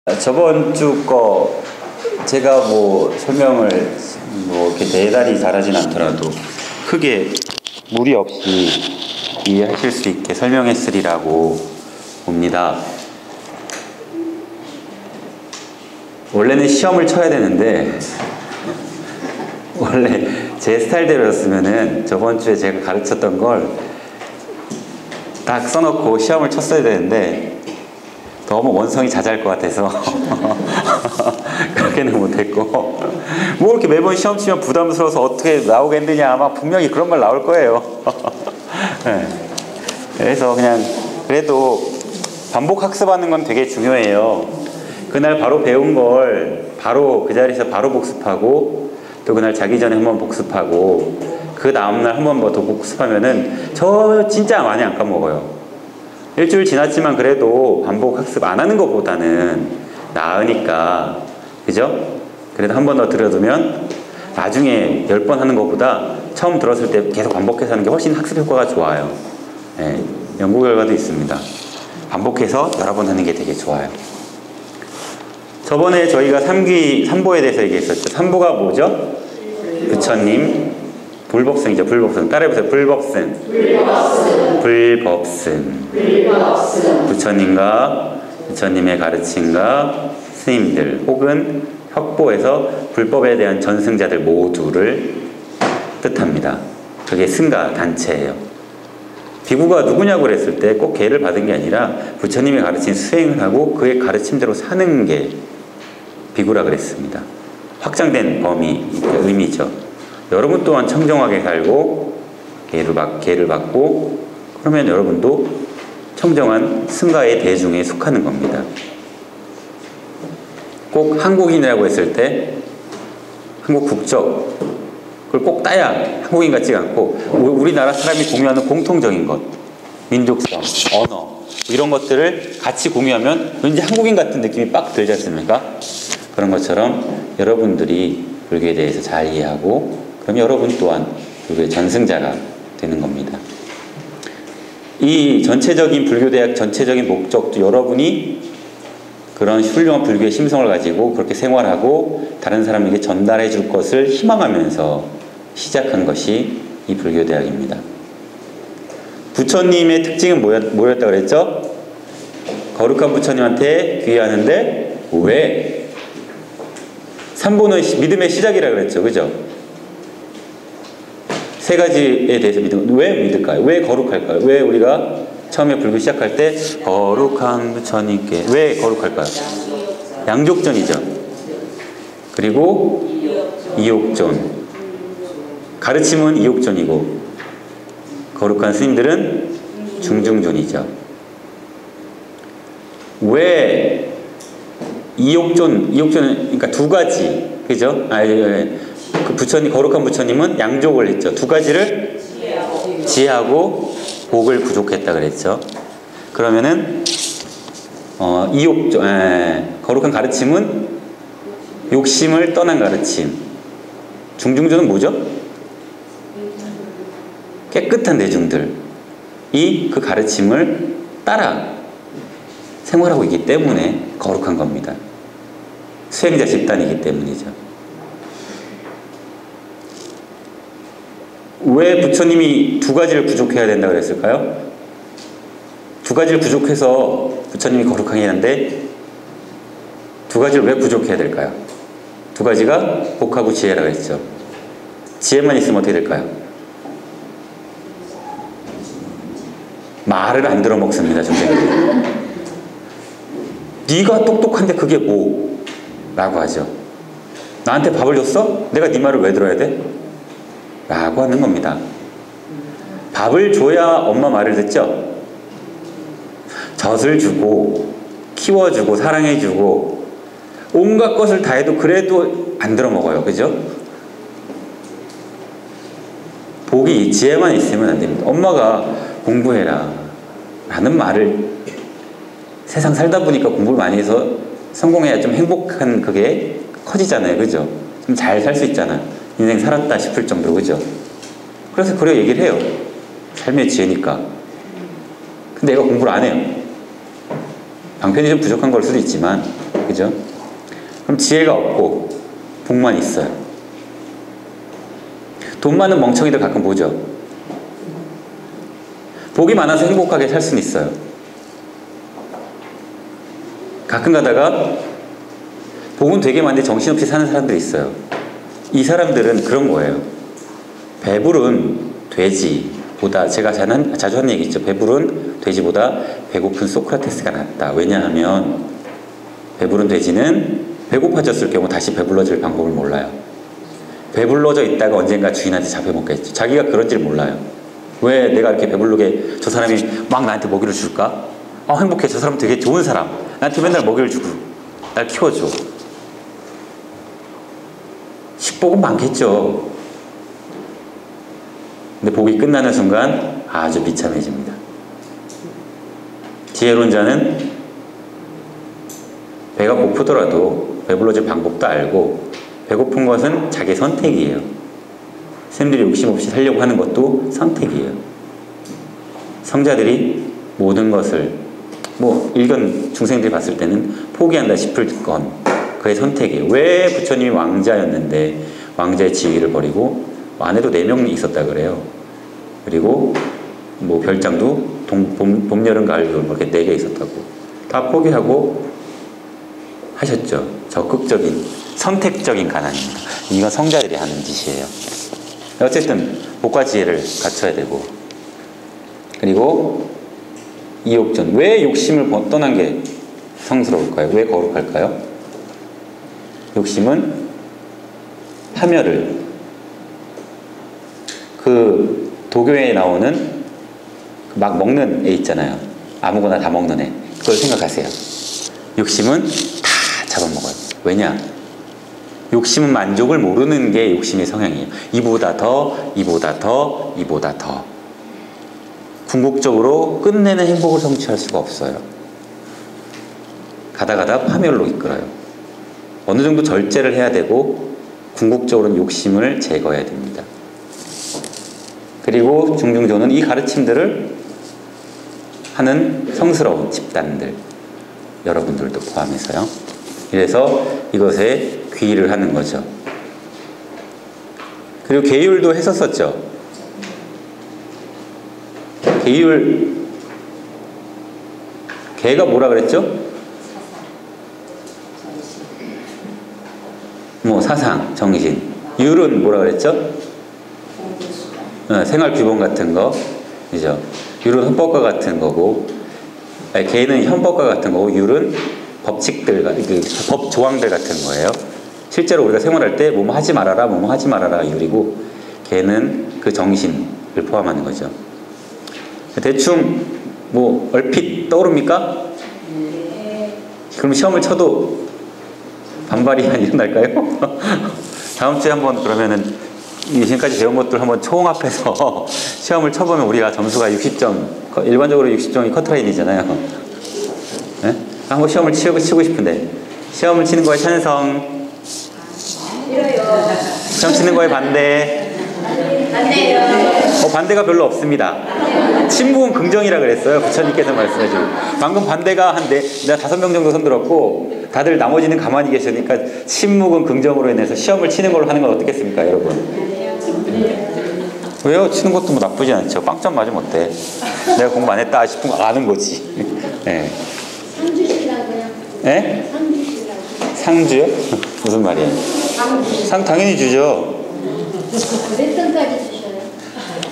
저번 주 거 제가 뭐 설명을 뭐 이렇게 대단히 잘하진 않더라도 크게 무리 없이 이해하실 수 있게 설명했으리라고 봅니다. 원래는 시험을 쳐야 되는데 원래 제 스타일대로였으면은 저번 주에 제가 가르쳤던 걸 딱 써놓고 시험을 쳤어야 되는데 너무 원성이 자자할 것 같아서 그렇게는 못했고, 뭐 이렇게 매번 시험 치면 부담스러워서 어떻게 나오겠느냐, 아마 분명히 그런 말 나올 거예요. 네. 그래서 그냥 그래도 반복 학습하는 건 되게 중요해요. 그날 바로 배운 걸 바로 그 자리에서 바로 복습하고, 또 그날 자기 전에 한번 복습하고, 그 다음날 한 번 더 복습하면은 저 진짜 많이 안 까먹어요. 일주일 지났지만 그래도 반복 학습 안 하는 것보다는 나으니까, 그죠? 그래도 한 번 더 들어두면 나중에 10번 하는 것보다 처음 들었을 때 계속 반복해서 하는 게 훨씬 학습 효과가 좋아요. 네, 연구 결과도 있습니다. 반복해서 여러 번 하는 게 되게 좋아요. 저번에 저희가 3보에 대해서 얘기했었죠. 3보가 뭐죠? 부처님, 불법승이죠. 불법승. 따라해보세요. 불법승. 불법승. 부처님과 부처님의 가르침과 스님들 혹은 혁보에서 불법에 대한 전승자들 모두를 뜻합니다. 그게 승가 단체예요. 비구가 누구냐고 그랬을 때 꼭 계를 받은 게 아니라 부처님의 가르침 수행을 하고 그의 가르침대로 사는 게 비구라 그랬습니다. 확장된 범위, 의미죠. 여러분 또한 청정하게 살고 계를 받고, 그러면 여러분도 청정한 승가의 대중에 속하는 겁니다. 꼭 한국인이라고 했을 때 한국 국적 그걸 꼭 따야 한국인 같지가 않고, 우리나라 사람이 공유하는 공통적인 것, 민족성, 언어 이런 것들을 같이 공유하면 왠지 한국인 같은 느낌이 빡 들지 않습니까? 그런 것처럼 여러분들이 불교에 대해서 잘 이해하고, 그럼 여러분 또한 불교의 전승자가 되는 겁니다. 이 전체적인 불교대학 전체적인 목적도 여러분이 그런 훌륭한 불교의 심성을 가지고 그렇게 생활하고 다른 사람에게 전달해 줄 것을 희망하면서 시작한 것이 이 불교대학입니다. 부처님의 특징은 뭐였다고 그랬죠? 거룩한 부처님한테 귀의하는데 왜? 3보는 믿음의 시작이라고 그랬죠. 그죠? 세 가지에 대해서 왜 믿을까요? 왜 거룩할까요? 왜 우리가 처음에 불교 시작할 때 거룩한 부처님께 왜 거룩할까요? 양족전이죠. 그리고 이욕존. 가르침은 이욕존이고 거룩한 스님들은 중중존이죠. 왜 이욕존은 그러니까 두 가지, 그죠? 그 부처님, 거룩한 부처님은 양족을 했죠. 두 가지를 지혜하고 복을 부족했다 그랬죠. 그러면은 거룩한 가르침은 욕심을 떠난 가르침. 중중조는 뭐죠? 깨끗한 대중들이 그 가르침을 따라 생활하고 있기 때문에 거룩한 겁니다. 수행자 집단이기 때문이죠. 왜 부처님이 두 가지를 부족해야 된다고 그랬을까요? 두 가지를 부족해서 부처님이 거룩하게 하는데 두 가지를 왜 부족해야 될까요? 두 가지가 복하고 지혜라고 했죠. 지혜만 있으면 어떻게 될까요? 말을 안 들어먹습니다. 선생님. 네가 똑똑한데 그게 뭐? 라고 하죠. 나한테 밥을 줬어? 내가 네 말을 왜 들어야 돼? 라고 하는 겁니다. 밥을 줘야 엄마 말을 듣죠? 젖을 주고 키워주고 사랑해주고 온갖 것을 다 해도 그래도 안 들어먹어요. 그죠? 복이 지혜만 있으면 안 됩니다. 엄마가 공부해라 라는 말을 세상 살다 보니까 공부를 많이 해서 성공해야 좀 행복한 그게 커지잖아요. 그죠? 좀 잘 살 수 있잖아요. 인생 살았다 싶을 정도로, 그죠? 그래서 그래 얘기를 해요. 삶의 지혜니까. 근데 얘가 공부를 안 해요. 방편이 좀 부족한 걸 수도 있지만, 그죠? 그럼 지혜가 없고 복만 있어요. 돈 많은 멍청이들 가끔 보죠. 복이 많아서 행복하게 살 수는 있어요. 가끔 가다가 복은 되게 많은데 정신없이 사는 사람들이 있어요. 이 사람들은 그런 거예요. 배부른 돼지보다, 제가 자주 하는 얘기 있죠. 배부른 돼지보다 배고픈 소크라테스가 낫다. 왜냐하면 배부른 돼지는 배고파졌을 경우 다시 배불러질 방법을 몰라요. 배불러져 있다가 언젠가 주인한테 잡혀먹겠죠. 자기가 그런 줄 몰라요. 왜 내가 이렇게 배부르게 저 사람이 막 나한테 먹이를 줄까? 행복해. 저 사람 되게 좋은 사람. 나한테 맨날 먹이를 주고 날 키워줘. 식복은 많겠죠. 근데 복이 끝나는 순간 아주 비참해집니다. 지혜로운 자는 배가 고프더라도 배불러질 방법도 알고, 배고픈 것은 자기 선택이에요. 스님들이 욕심 없이 살려고 하는 것도 선택이에요. 성자들이 모든 것을, 일견 중생들이 봤을 때는 포기한다 싶을 건 그의 선택이에요. 왜 부처님이 왕자였는데 왕자의 지위를 버리고, 아내도 4명이 있었다 그래요. 그리고 별장도 봄, 여름, 가을, 겨울 이렇게 4개 있었다고. 다 포기하고 하셨죠. 적극적인, 선택적인 가난입니다. 이건 성자들이 하는 짓이에요. 어쨌든 복과 지혜를 갖춰야 되고, 그리고 이욕전. 왜 욕심을 떠난 게 성스러울까요? 왜 거룩할까요? 욕심은 파멸을, 그 도교에 나오는 막 먹는 애 있잖아요. 아무거나 다 먹는 애. 그걸 생각하세요. 욕심은 다 잡아먹어요. 왜냐? 욕심은 만족을 모르는 게 욕심의 성향이에요. 이보다 더, 이보다 더, 이보다 더. 궁극적으로 끝내는 행복을 성취할 수가 없어요. 가다 파멸로 이끌어요. 어느 정도 절제를 해야 되고, 궁극적으로는 욕심을 제거해야 됩니다. 그리고 중중조는 이 가르침들을 하는 성스러운 집단들, 여러분들도 포함해서요. 그래서 이것에 귀의를 하는 거죠. 그리고 계율도 했었었죠. 계율, 개가 뭐라 그랬죠? 사상, 정신. 율은 뭐라 그랬죠? 생활 규범 같은 거, 그죠? 율은 헌법과 같은 거고, 개는 헌법과 같은 거고, 율은 법칙들, 법 조항들 같은 거예요. 실제로 우리가 생활할 때 뭐뭐 하지 말아라, 뭐뭐 하지 말아라 율이고, 개는 그 정신을 포함하는 거죠. 대충 얼핏 떠오릅니까? 그럼 시험을 쳐도 반발이 안 일어날까요? 다음 주에 한번 그러면은 지금까지 배운 것들 한번 총합해서 시험을 쳐보면 우리가 점수가 60점, 일반적으로 60점이 커트라인이잖아요. 네? 한번 시험을 치고 싶은데, 시험을 치는 거에 찬성, 시험 치는 거에 반대. 반대요. 반대가 별로 없습니다. 친묵은 긍정이라 그랬어요. 부처님께서 말씀해주고. 방금 반대가 내가 5명 정도 손들었고, 다들 나머지는 가만히 계시니까 친묵은 긍정으로 인해서 시험을 치는 걸로 하는 건 어떻겠습니까, 여러분? 왜요? 치는 것도 나쁘지 않죠. 빵점 맞으면 어때? 내가 공부 안 했다 싶은 거 아는 거지. 네. 상 주시라고요? 네? 상 주시라고요? 상주요? 무슨 말이에요? 상 당연히 주죠. 몇 등까지 주셔요?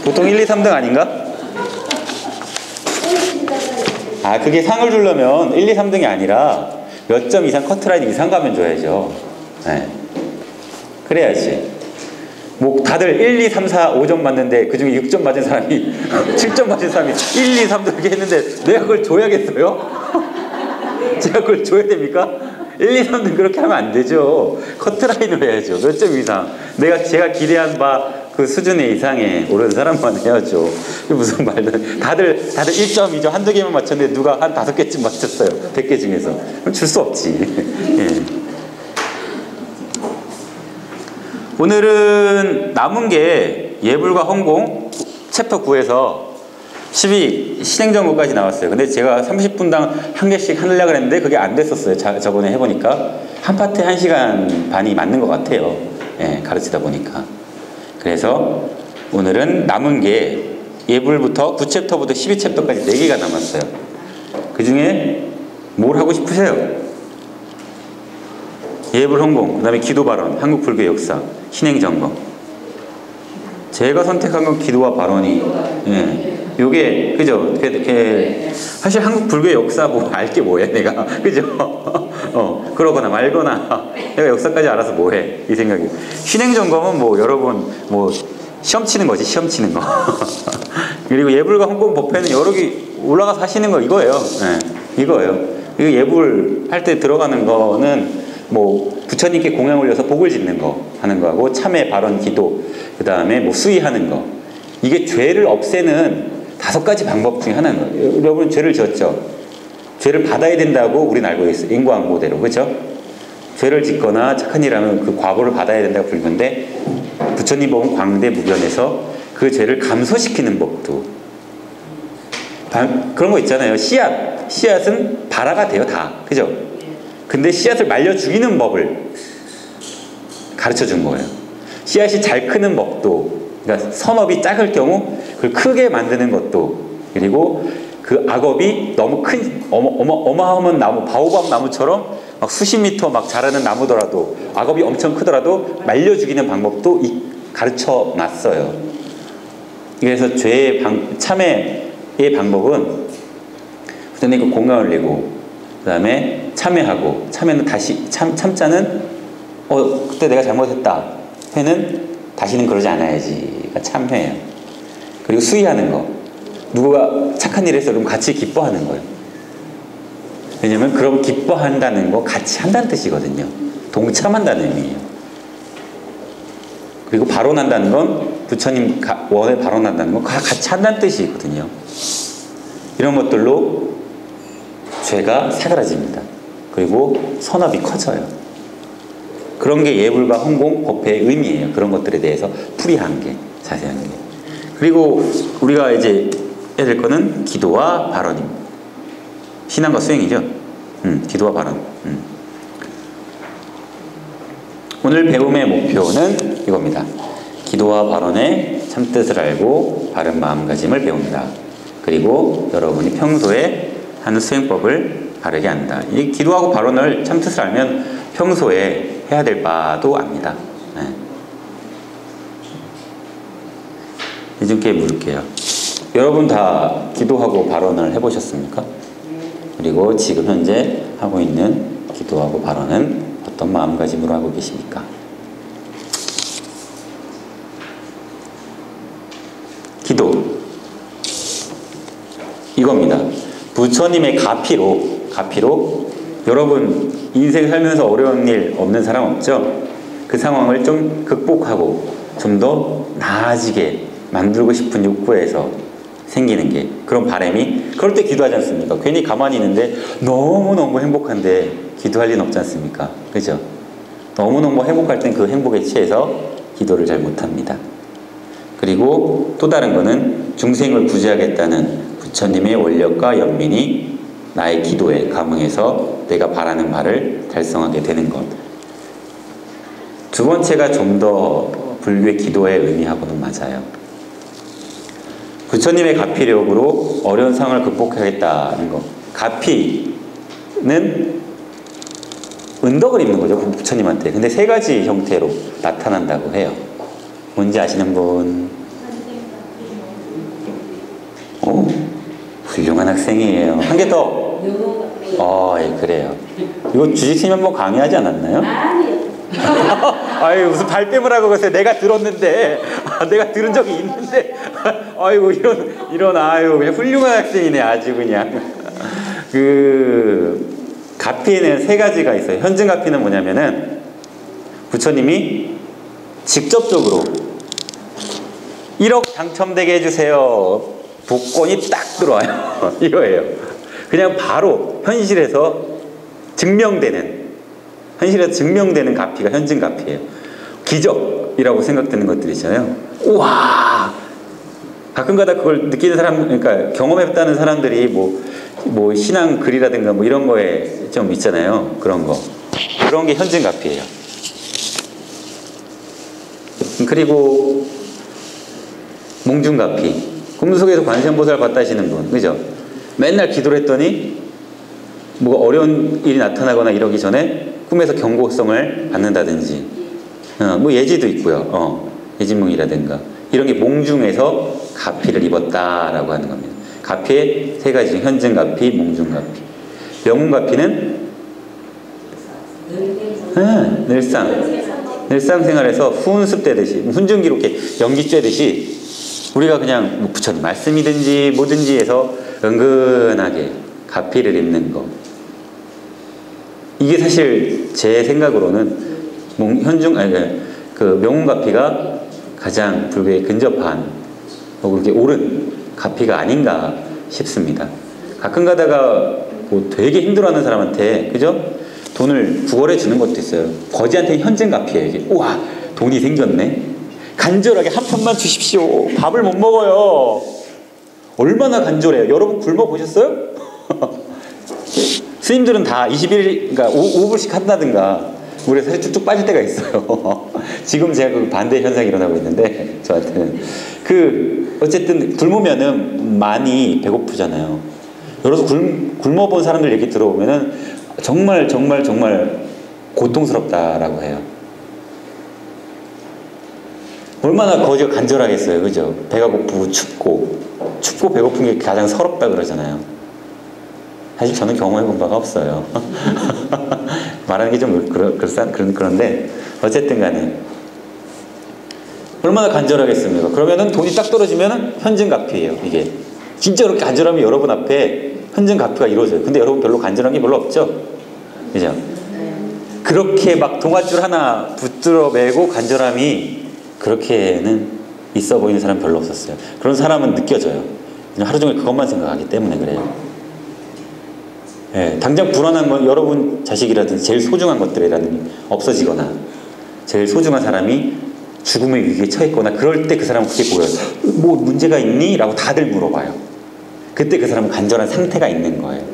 보통 1, 2, 3등 아닌가? 그게 상을 주려면 1, 2, 3등이 아니라 몇 점 이상 커트라인 이상 가면 줘야죠. 네. 그래야지. 다들 1, 2, 3, 4, 5점 맞는데 그 중에 6점 맞은 사람이 7점 맞은 사람이 1, 2, 3등 이렇게 했는데 내가 그걸 줘야겠어요? 제가 그걸 줘야 됩니까? 1, 2, 3등 그렇게 하면 안 되죠. 커트라인을 해야죠. 몇 점 이상. 제가 기대한 바 그 수준의 이상에 오른 사람만 해야죠. 그게 무슨 말도. 다들 1점, 2점, 한두 개만 맞췄는데 누가 한 5개쯤 맞췄어요. 100개 중에서. 그럼 줄 수 없지. 예. 오늘은 남은 게 예불과 헌공 챕터 9에서 신행정거까지 나왔어요. 근데 제가 30분당 한 개씩 하려고 했는데 그게 안 됐었어요. 저번에 해보니까 한 파트에 1시간 반이 맞는 것 같아요. 예, 가르치다 보니까. 그래서 오늘은 남은 게 예불부터 9챕터부터 12챕터까지 4개가 남았어요. 그 중에 뭘 하고 싶으세요? 예불 헌공, 그 다음에 기도 발언, 한국 불교 역사, 신행점검. 제가 선택한 건 기도와 발언이, 예. 요게, 그죠? 사실 한국 불교 역사 뭐, 알게 뭐해, 내가. 그죠? 그러거나 말거나, 내가 역사까지 알아서 뭐해. 이 생각이. 신행점검은 뭐, 여러분, 뭐, 시험 치는 거지, 시험 치는 거. 그리고 예불과 헌공 법회는 여러 개 올라가서 하시는 거 이거예요. 예, 이거예요. 이거 예불 할 때 들어가는 거는 뭐 부처님께 공양 올려서 복을 짓는 거 하는 거하고 참회, 발언, 기도, 그 다음에 뭐 수의하는 거. 이게 죄를 없애는 5가지 방법 중에 하나인 거예요. 여러분 죄를 지었죠. 죄를 받아야 된다고 우리는 알고 있어요. 인과응보대로. 그렇죠? 죄를 짓거나 착한 일 하면 그 과보를 받아야 된다고 불교인데 부처님 법은 광대무변에서 그 죄를 감소시키는 법도 그런 거 있잖아요. 씨앗은 발화가 돼요. 다. 그죠? 근데 씨앗을 말려 죽이는 법을 가르쳐 준 거예요. 씨앗이 잘 크는 법도, 그러니까 선업이 작을 경우 그걸 크게 만드는 것도, 그리고 그 악업이 너무 큰 어마어마한 나무, 바오밥 나무처럼 막 수십 미터 막 자라는 나무더라도 악업이 엄청 크더라도 말려 죽이는 방법도 가르쳐 놨어요. 그래서 참회의 방법은 부처님 공강 올리고, 그 다음에 참회하고, 참회는 다시 참자는 그때 내가 잘못했다. 회는 다시는 그러지 않아야지가 참회예요. 그리고 수의하는 거, 누가 착한 일 했어 그럼 같이 기뻐하는 거예요. 왜냐면 그럼 기뻐한다는 거 같이 한다는 뜻이거든요. 동참한다는 의미예요. 그리고 발언한다는 건 부처님 원에 발언한다는 건 같이 한다는 뜻이거든요. 이런 것들로 죄가 사그라집니다. 그리고 선업이 커져요. 그런 게 예불과 헌공, 법회의 의미예요. 그런 것들에 대해서 풀이한 게, 자세한 게. 그리고 우리가 이제 해야 될 거는 기도와 발언입니다. 신앙과 수행이죠. 기도와 발언. 오늘 배움의 목표는 이겁니다. 기도와 발언의 참뜻을 알고 바른 마음가짐을 배운다. 그리고 여러분이 평소에 하는 수행법을 바르게 한다. 이 기도하고 발언을 참뜻을 알면 평소에 해야 될 바도 압니다. 네. 이준께 물을게요. 여러분 다 기도하고 발언을 해보셨습니까? 그리고 지금 현재 하고 있는 기도하고 발언은 어떤 마음가짐으로 하고 계십니까? 기도 이겁니다. 부처님의 가피로 여러분 인생 살면서 어려운 일 없는 사람 없죠? 그 상황을 좀 극복하고 좀 더 나아지게 만들고 싶은 욕구에서 생기는 게 그런 바람이, 그럴 때 기도하지 않습니까? 괜히 가만히 있는데 너무너무 행복한데 기도할 리는 없지 않습니까? 그죠? 너무너무 행복할 땐 그 행복에 취해서 기도를 잘 못합니다. 그리고 또 다른 거는 중생을 구제하겠다는 부처님의 원력과 연민이 나의 기도에 감응해서 내가 바라는 바를 달성하게 되는 것. 두 번째가 좀 더 불교의 기도의 의미하고는 맞아요. 부처님의 가피력으로 어려운 상황을 극복하겠다는 것. 가피는 은덕을 입는 거죠, 부처님한테. 근데 3가지 형태로 나타난다고 해요. 뭔지 아시는 분? 오, 훌륭한 학생이에요. 한 개 더. 예, 그래요. 이거 주식팀 한번 강의하지 않았나요? 아니요. 아유, 무슨 발뺌을 하고 그러세요. 내가 들었는데, 내가 들은 적이 있는데, 아이고, 아유, 그냥 훌륭한 학생이네, 아주 그냥. 가피에는 3가지가 있어요. 현증 가피는 뭐냐면은, 부처님이 직접적으로 1억 당첨되게 해주세요. 복권이 딱 들어와요. 이거예요. 그냥 바로 현실에서 증명되는 가피가 현증 가피예요. 기적이라고 생각되는 것들이 있잖아요. 우와! 가끔가다 그걸 느끼는 사람, 그러니까 경험했다는 사람들이 뭐 신앙 글이라든가 뭐 이런 거에 좀 있잖아요. 그런 거. 그런 게 현증가피예요. 그리고 몽중가피. 꿈속에서 관세음보살 봤다 하시는 분, 그죠? 맨날 기도를 했더니 뭐가 어려운 일이 나타나거나 이러기 전에 꿈에서 경고성을 받는다든지, 뭐 예지도 있고요. 예지몽이라든가 이런 게 몽중에서 가피를 입었다라고 하는 겁니다. 가피의 세 가지 중 현증가피, 몽중가피. 명운가피는 늘상 생활에서 훈습 되듯이 훈증기로 이렇게 연기 쬐듯이 우리가 그냥 뭐 부처님 말씀이든지 뭐든지 해서 은근하게 가피를 입는 거. 이게 사실 제 생각으로는 그 명운가피가 가장 불교에 근접한 그렇게 옳은 가피가 아닌가 싶습니다. 가끔 가다가 뭐 되게 힘들어하는 사람한테, 그죠? 돈을 구걸해 주는 것도 있어요. 거지한테는 현증가피예요. 이게 우와 돈이 생겼네. 간절하게 한 편만 주십시오. 밥을 못 먹어요. 얼마나 간절해요. 여러분 굶어 보셨어요? 스님들은 다 21일, 그러니까 5불씩 한다든가 물에 살이 쭉쭉 빠질 때가 있어요. 지금 제가 그 반대 현상이 일어나고 있는데 저한테는 어쨌든 굶으면은 많이 배고프잖아요. 여러분 굶어본 사람들 얘기 들어보면은 정말 고통스럽다라고 해요. 얼마나 거지가 간절하겠어요, 그죠? 배가 고프고 춥고 배고픈 게 가장 서럽다 그러잖아요. 사실 저는 경험해본 바가 없어요. 말하는 게 좀 그런데 어쨌든 간에 얼마나 간절하겠습니까? 그러면은 돈이 딱 떨어지면은 현증가피예요. 이게 진짜 그렇게 간절하면 여러분 앞에 현증가피가 이루어져요. 근데 여러분 별로 간절한 게 별로 없죠? 그죠? 그렇게 막 동아줄 하나 붙들어 매고 간절함이 그렇게는 있어 보이는 사람 별로 없었어요. 그런 사람은 느껴져요. 그냥 하루 종일 그것만 생각하기 때문에 그래요. 예, 당장 불안한 건 여러분 자식이라든지 제일 소중한 것들이라든지 없어지거나 제일 소중한 사람이 죽음의 위기에 처했거나 그럴 때 그 사람은 그게 보여요. 뭐 문제가 있니? 라고 다들 물어봐요. 그때 그 사람은 간절한 상태가 있는 거예요.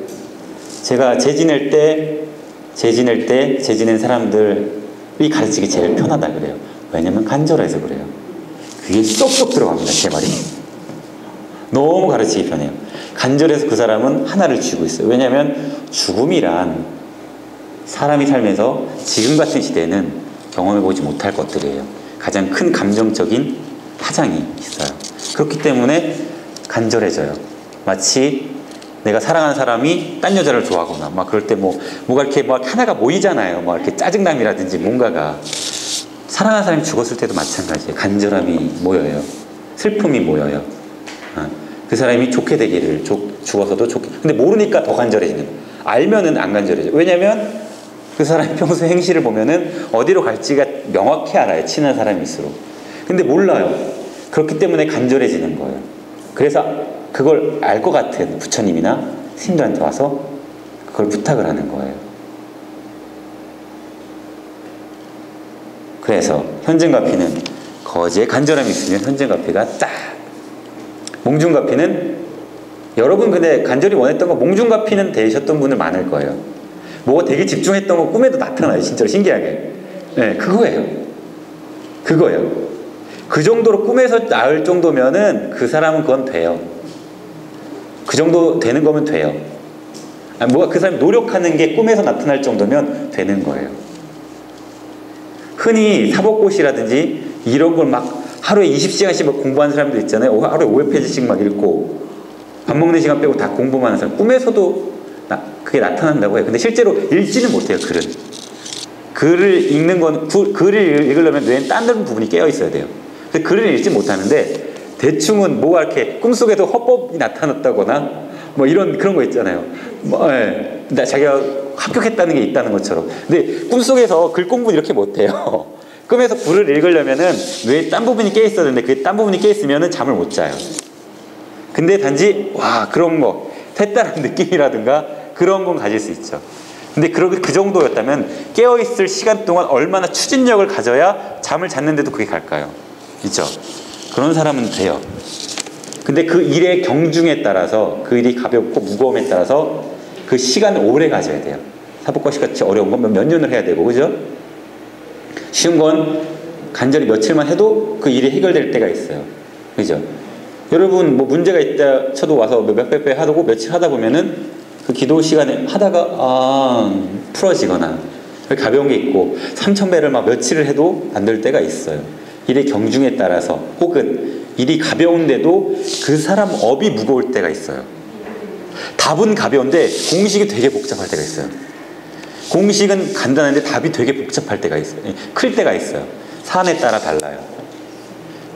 제가 재 지낼 때 지낸 사람들이 가르치기 제일 편하다 그래요. 왜냐면 간절해서 그래요. 그게 쏙쏙 들어갑니다. 제 말이. 너무 가르치기 편해요. 간절해서 그 사람은 하나를 쥐고 있어요. 왜냐하면 죽음이란 사람이 살면서 지금 같은 시대에는 경험해보지 못할 것들이에요. 가장 큰 감정적인 파장이 있어요. 그렇기 때문에 간절해져요. 마치 내가 사랑하는 사람이 딴 여자를 좋아하거나 막 그럴 때 뭐가 이렇게 막 하나가 모이잖아요. 막 이렇게 짜증남이라든지 뭔가가. 사랑하는 사람이 죽었을 때도 마찬가지예요. 간절함이 모여요. 슬픔이 모여요. 그 사람이 좋게 되기를, 죽어서도 좋게. 근데 모르니까 더 간절해지는 거예요. 알면은 안 간절해져. 왜냐면 그 사람이 평소 행실을 보면은 어디로 갈지가 명확히 알아요. 친한 사람일수록. 근데 몰라요. 그렇기 때문에 간절해지는 거예요. 그래서 그걸 알 것 같은 부처님이나 스님들한테 와서 그걸 부탁을 하는 거예요. 그래서 현증가피는 거지의 간절함이 있으면 현증가피가 딱. 몽중가피는 여러분 근데 간절히 원했던 거 몽중가피는 되셨던 분들 많을 거예요. 뭐가 되게 집중했던 거 꿈에도 나타나요. 진짜로 신기하게. 네, 그거예요. 그 정도로 꿈에서 나올 정도면은 그 사람은 그건 돼요. 그 정도 되는 거면 돼요. 뭐가 그 사람이 노력하는 게 꿈에서 나타날 정도면 되는 거예요. 흔히 사법고시라든지 이런 걸 막 하루에 20시간씩 막 공부하는 사람들 있잖아요. 하루에 500페이지씩 막 읽고 밥 먹는 시간 빼고 다 공부만 하는 사람. 꿈에서도 그게 나타난다고 해요. 근데 실제로 읽지는 못해요. 글을 읽는 건 글을 읽으려면 뇌는 다른 부분이 깨어 있어야 돼요. 근데 글을 읽지 못하는데 대충은 뭐가 이렇게 꿈속에도 헌법이 나타났다거나 뭐 그런 거 있잖아요. 자기가 합격했다는 게 있다는 것처럼. 근데 꿈속에서 글 공부는 이렇게 못해요. 꿈에서 글을 읽으려면은 뇌에 딴 부분이 깨 있어야 되는데 그 딴 부분이 깨 있으면은 잠을 못 자요. 근데 단지 그런 거 색다른 느낌이라든가 그런 건 가질 수 있죠. 근데 그 정도였다면 깨어있을 시간 동안 얼마나 추진력을 가져야 잠을 잤는데도 그게 갈까요? 있죠. 그런 사람은 돼요. 근데 그 일의 경중에 따라서 그 일이 가볍고 무거움에 따라서 그 시간을 오래 가져야 돼요. 사법고시 같이 어려운 건 몇 년을 해야 되고, 그죠? 쉬운 건 간절히 며칠만 해도 그 일이 해결될 때가 있어요. 그죠? 여러분 뭐 문제가 있다 쳐도 와서 몇백 배 하고 며칠 하다 보면은 그 기도 시간에 하다가 풀어지거나 가벼운 게 있고 3000배를 막 며칠을 해도 안 될 때가 있어요. 일의 경중에 따라서 혹은 일이 가벼운데도 그 사람 업이 무거울 때가 있어요. 답은 가벼운데 공식이 되게 복잡할 때가 있어요. 공식은 간단한데 답이 되게 복잡할 때가 있어요. 클 때가 있어요. 사안에 따라 달라요.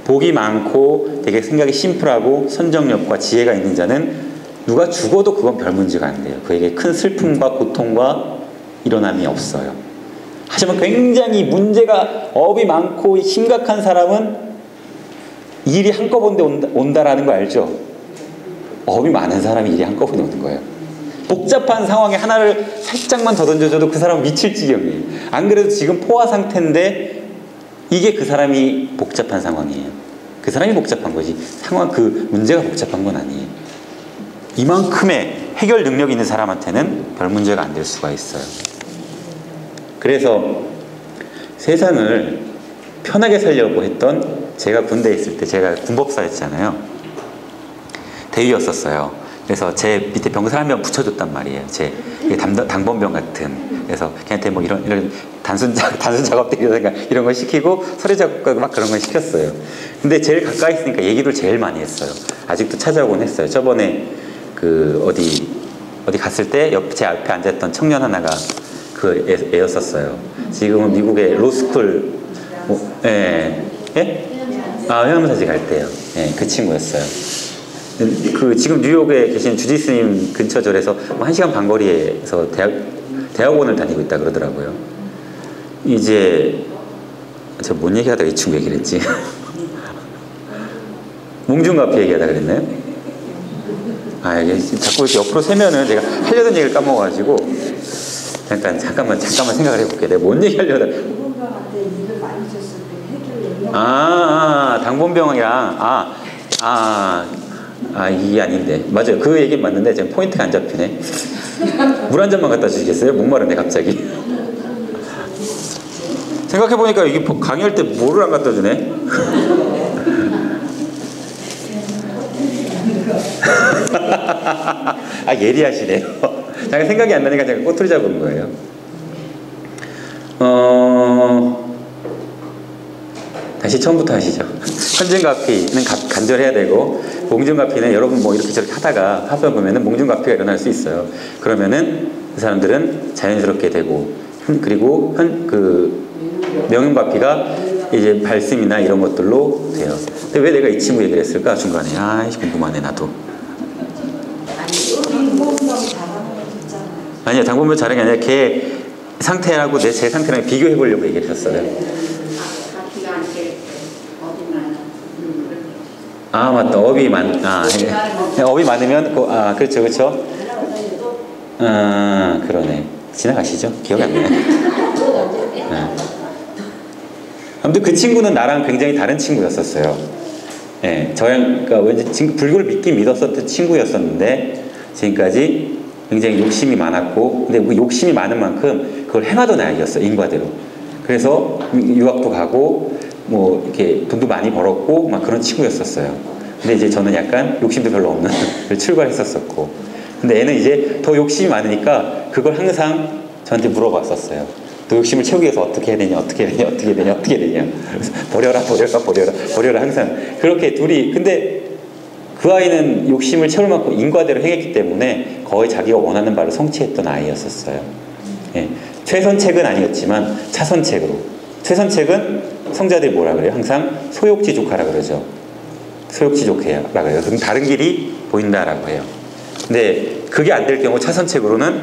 복이 많고 되게 생각이 심플하고 선정력과 지혜가 있는 자는 누가 죽어도 그건 별 문제가 안 돼요. 그에게 큰 슬픔과 고통과 일어남이 없어요. 하지만 굉장히 문제가 업이 많고 심각한 사람은 일이 한꺼번에 온다라는 거 알죠? 업이 많은 사람이 일이 한꺼번에 오는 거예요. 복잡한 상황에 하나를 살짝만 더 던져줘도 그 사람은 미칠 지경이에요. 안 그래도 지금 포화 상태인데 이게 그 사람이 복잡한 상황이에요. 그 사람이 복잡한 거지 상황 그 문제가 복잡한 건 아니에요. 이만큼의 해결 능력이 있는 사람한테는 별 문제가 안 될 수가 있어요. 그래서 세상을 편하게 살려고 했던 제가 군대에 있을 때 제가 군법사였잖아요. 대위였었어요. 그래서 제 밑에 병사 한 명 붙여줬단 말이에요. 제 당번병 같은. 그래서 걔한테 뭐 이런 단순 작업들 이런 걸 시키고 서류 작업하고 막 그런 걸 시켰어요. 근데 제일 가까이 있으니까 얘기를 제일 많이 했어요. 아직도 찾아오곤 했어요. 저번에 그 어디 갔을 때 제 앞에 앉았던 청년 하나가 그 애였었어요. 지금은 미국의 로스쿨 예? 회화문사지 갈 때요. 예, 그 친구였어요. 그 지금 뉴욕에 계신 주지스님 근처 절에서 뭐 1시간 반 거리에서 대학원을 다니고 있다 그러더라고요. 이제 제가 뭔 얘기하다가 이 친구 얘기를 했지? 몽중가피 얘기하다 그랬나요? 이게 자꾸 이렇게 옆으로 세면은 제가 하려던 얘기를 까먹어가지고 잠깐만 생각을 해볼게요. 내가 뭔 얘기하려다. 당번병한테 일을 많이 줬을 때 해결 당번병이랑 이게 아닌데 맞아요. 그 얘기는 맞는데 지금 포인트가 안 잡히네. 물 한 잔만 갖다 주시겠어요? 목마르네 갑자기. 생각해보니까 이게 강의할 때 물을 안 갖다 주네. 예리하시네요. 잠깐 생각이 안 나니까 제가 꼬투리 잡은 거예요. 다시 처음부터 하시죠. 헌증가피는 간절해야 되고 몽중가피는 여러분 뭐 이렇게 저렇게 하다가 하다 보면은 몽중가피가 일어날 수 있어요. 그러면은 그 사람들은 자연스럽게 되고 그리고 그 명윤가피가 이제 발심이나 이런 것들로 돼요. 근데 왜 내가 이 친구 얘기를 했을까 중간에 궁금하네 나도. 아니요 당분간 잘하는 게 아니라 걔 상태하고 제 상태랑 비교해 보려고 얘기를 했어요. 맞다. 업이 많으면 그렇죠. 그러네. 지나가시죠. 기억이 안 나네. 아무튼 그 친구는 나랑 굉장히 다른 친구였었어요. 그러니까 왠지 불교를 믿긴 믿었었던 친구였었는데 지금까지 굉장히 욕심이 많았고 근데 그 욕심이 많은 만큼 그걸 행하던 아이였어요. 인과대로. 그래서 유학도 가고 뭐 이렇게 돈도 많이 벌었고 막 그런 친구였었어요. 근데 이제 저는 약간 욕심도 별로 없는 출발했었었고 근데 애는 이제 더 욕심이 많으니까 그걸 항상 저한테 물어봤었어요. 너 욕심을 채우기 위해서 어떻게 해야 되냐 버려라 항상 그렇게 둘이. 근데 그 아이는 욕심을 채울 만큼 인과대로 행했기 때문에 거의 자기가 원하는 바를 성취했던 아이였었어요. 최선책은 아니었지만 차선책으로. 최선책은 성자들이 뭐라 그래요? 항상 소욕지족하라 그러죠. 소욕지족해라 그래요. 그럼 다른 길이 보인다라고 해요. 근데 그게 안 될 경우 차선책으로는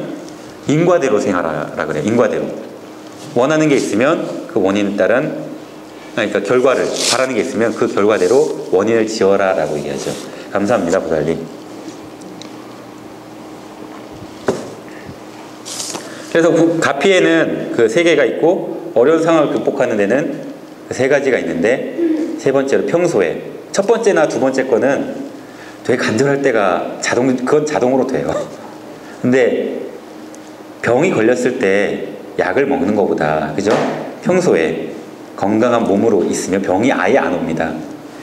인과대로 생활하라 그래요. 인과대로. 원하는 게 있으면 그 원인에 따른 그러니까 결과를 바라는 게 있으면 그 결과대로 원인을 지어라 라고 얘기하죠. 감사합니다 보살님. 그래서 가피에는 그 3개가 있고 어려운 상황을 극복하는 데는 그 3가지가 있는데 세 번째로 평소에 첫 번째나 두 번째 거는 되게 간절할 때가 그건 자동으로 돼요. 근데 병이 걸렸을 때 약을 먹는 것보다, 그죠? 평소에 건강한 몸으로 있으면 병이 아예 안 옵니다.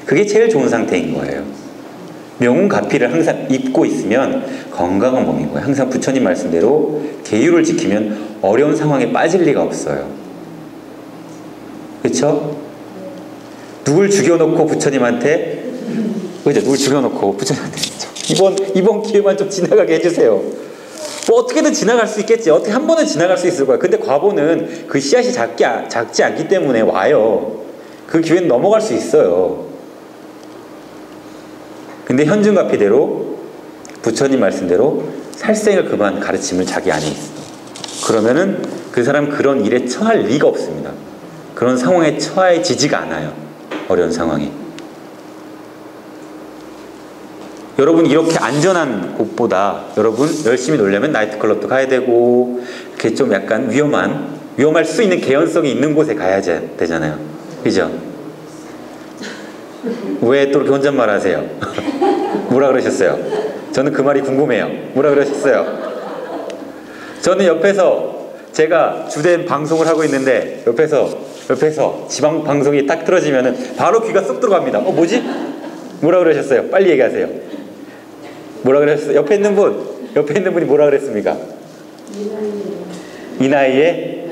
그게 제일 좋은 상태인 거예요. 명운가피를 항상 입고 있으면 건강한 몸인 거예요. 항상 부처님 말씀대로 계율을 지키면 어려운 상황에 빠질 리가 없어요. 그렇죠? 누굴 죽여놓고 부처님한테, 그죠? 누굴 죽여놓고 부처님한테 이번 기회만 좀 지나가게 해주세요. 뭐 어떻게든 지나갈 수 있겠지. 어떻게 한 번은 지나갈 수 있을 거야. 근데 과보는 그 씨앗이 작지 않기 때문에 와요. 그 기회는 넘어갈 수 있어요. 근데 현준가피대로 부처님 말씀대로 살생을 그만 가르침을 자기 안에 있어. 그러면은 그 사람 그런 일에 처할 리가 없습니다. 그런 상황에 처해지지가 않아요. 어려운 상황이. 여러분 이렇게 안전한 곳보다 여러분 열심히 놀려면 나이트클럽도 가야 되고 이렇게 좀 약간 위험할 수 있는 개연성이 있는 곳에 가야 되잖아요. 그죠? 왜 또 이렇게 혼잣말 하세요? 뭐라 그러셨어요? 저는 그 말이 궁금해요. 뭐라 그러셨어요? 저는 옆에서 제가 주된 방송을 하고 있는데 옆에서 지방 방송이 딱 틀어지면은 바로 귀가 쏙 들어갑니다. 뭐지? 뭐라 그러셨어요? 빨리 얘기하세요. 뭐라 그러셨어요? 옆에 있는 분이 뭐라 그랬습니까? 이 나이에?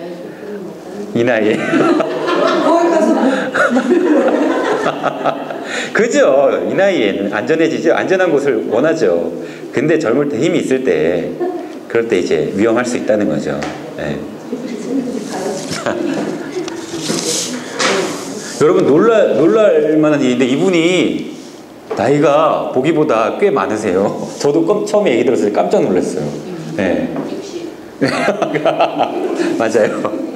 거기 가서 그죠? 이 나이에는 안전해지죠? 안전한 곳을 원하죠. 근데 젊을 때 힘이 있을 때 그럴 때 이제 위험할 수 있다는 거죠. 네. 여러분 놀랄 만한 일인데 이분이 나이가 보기보다 꽤 많으세요. 저도 처음에 얘기 들었을 때 깜짝 놀랐어요. 네. 맞아요.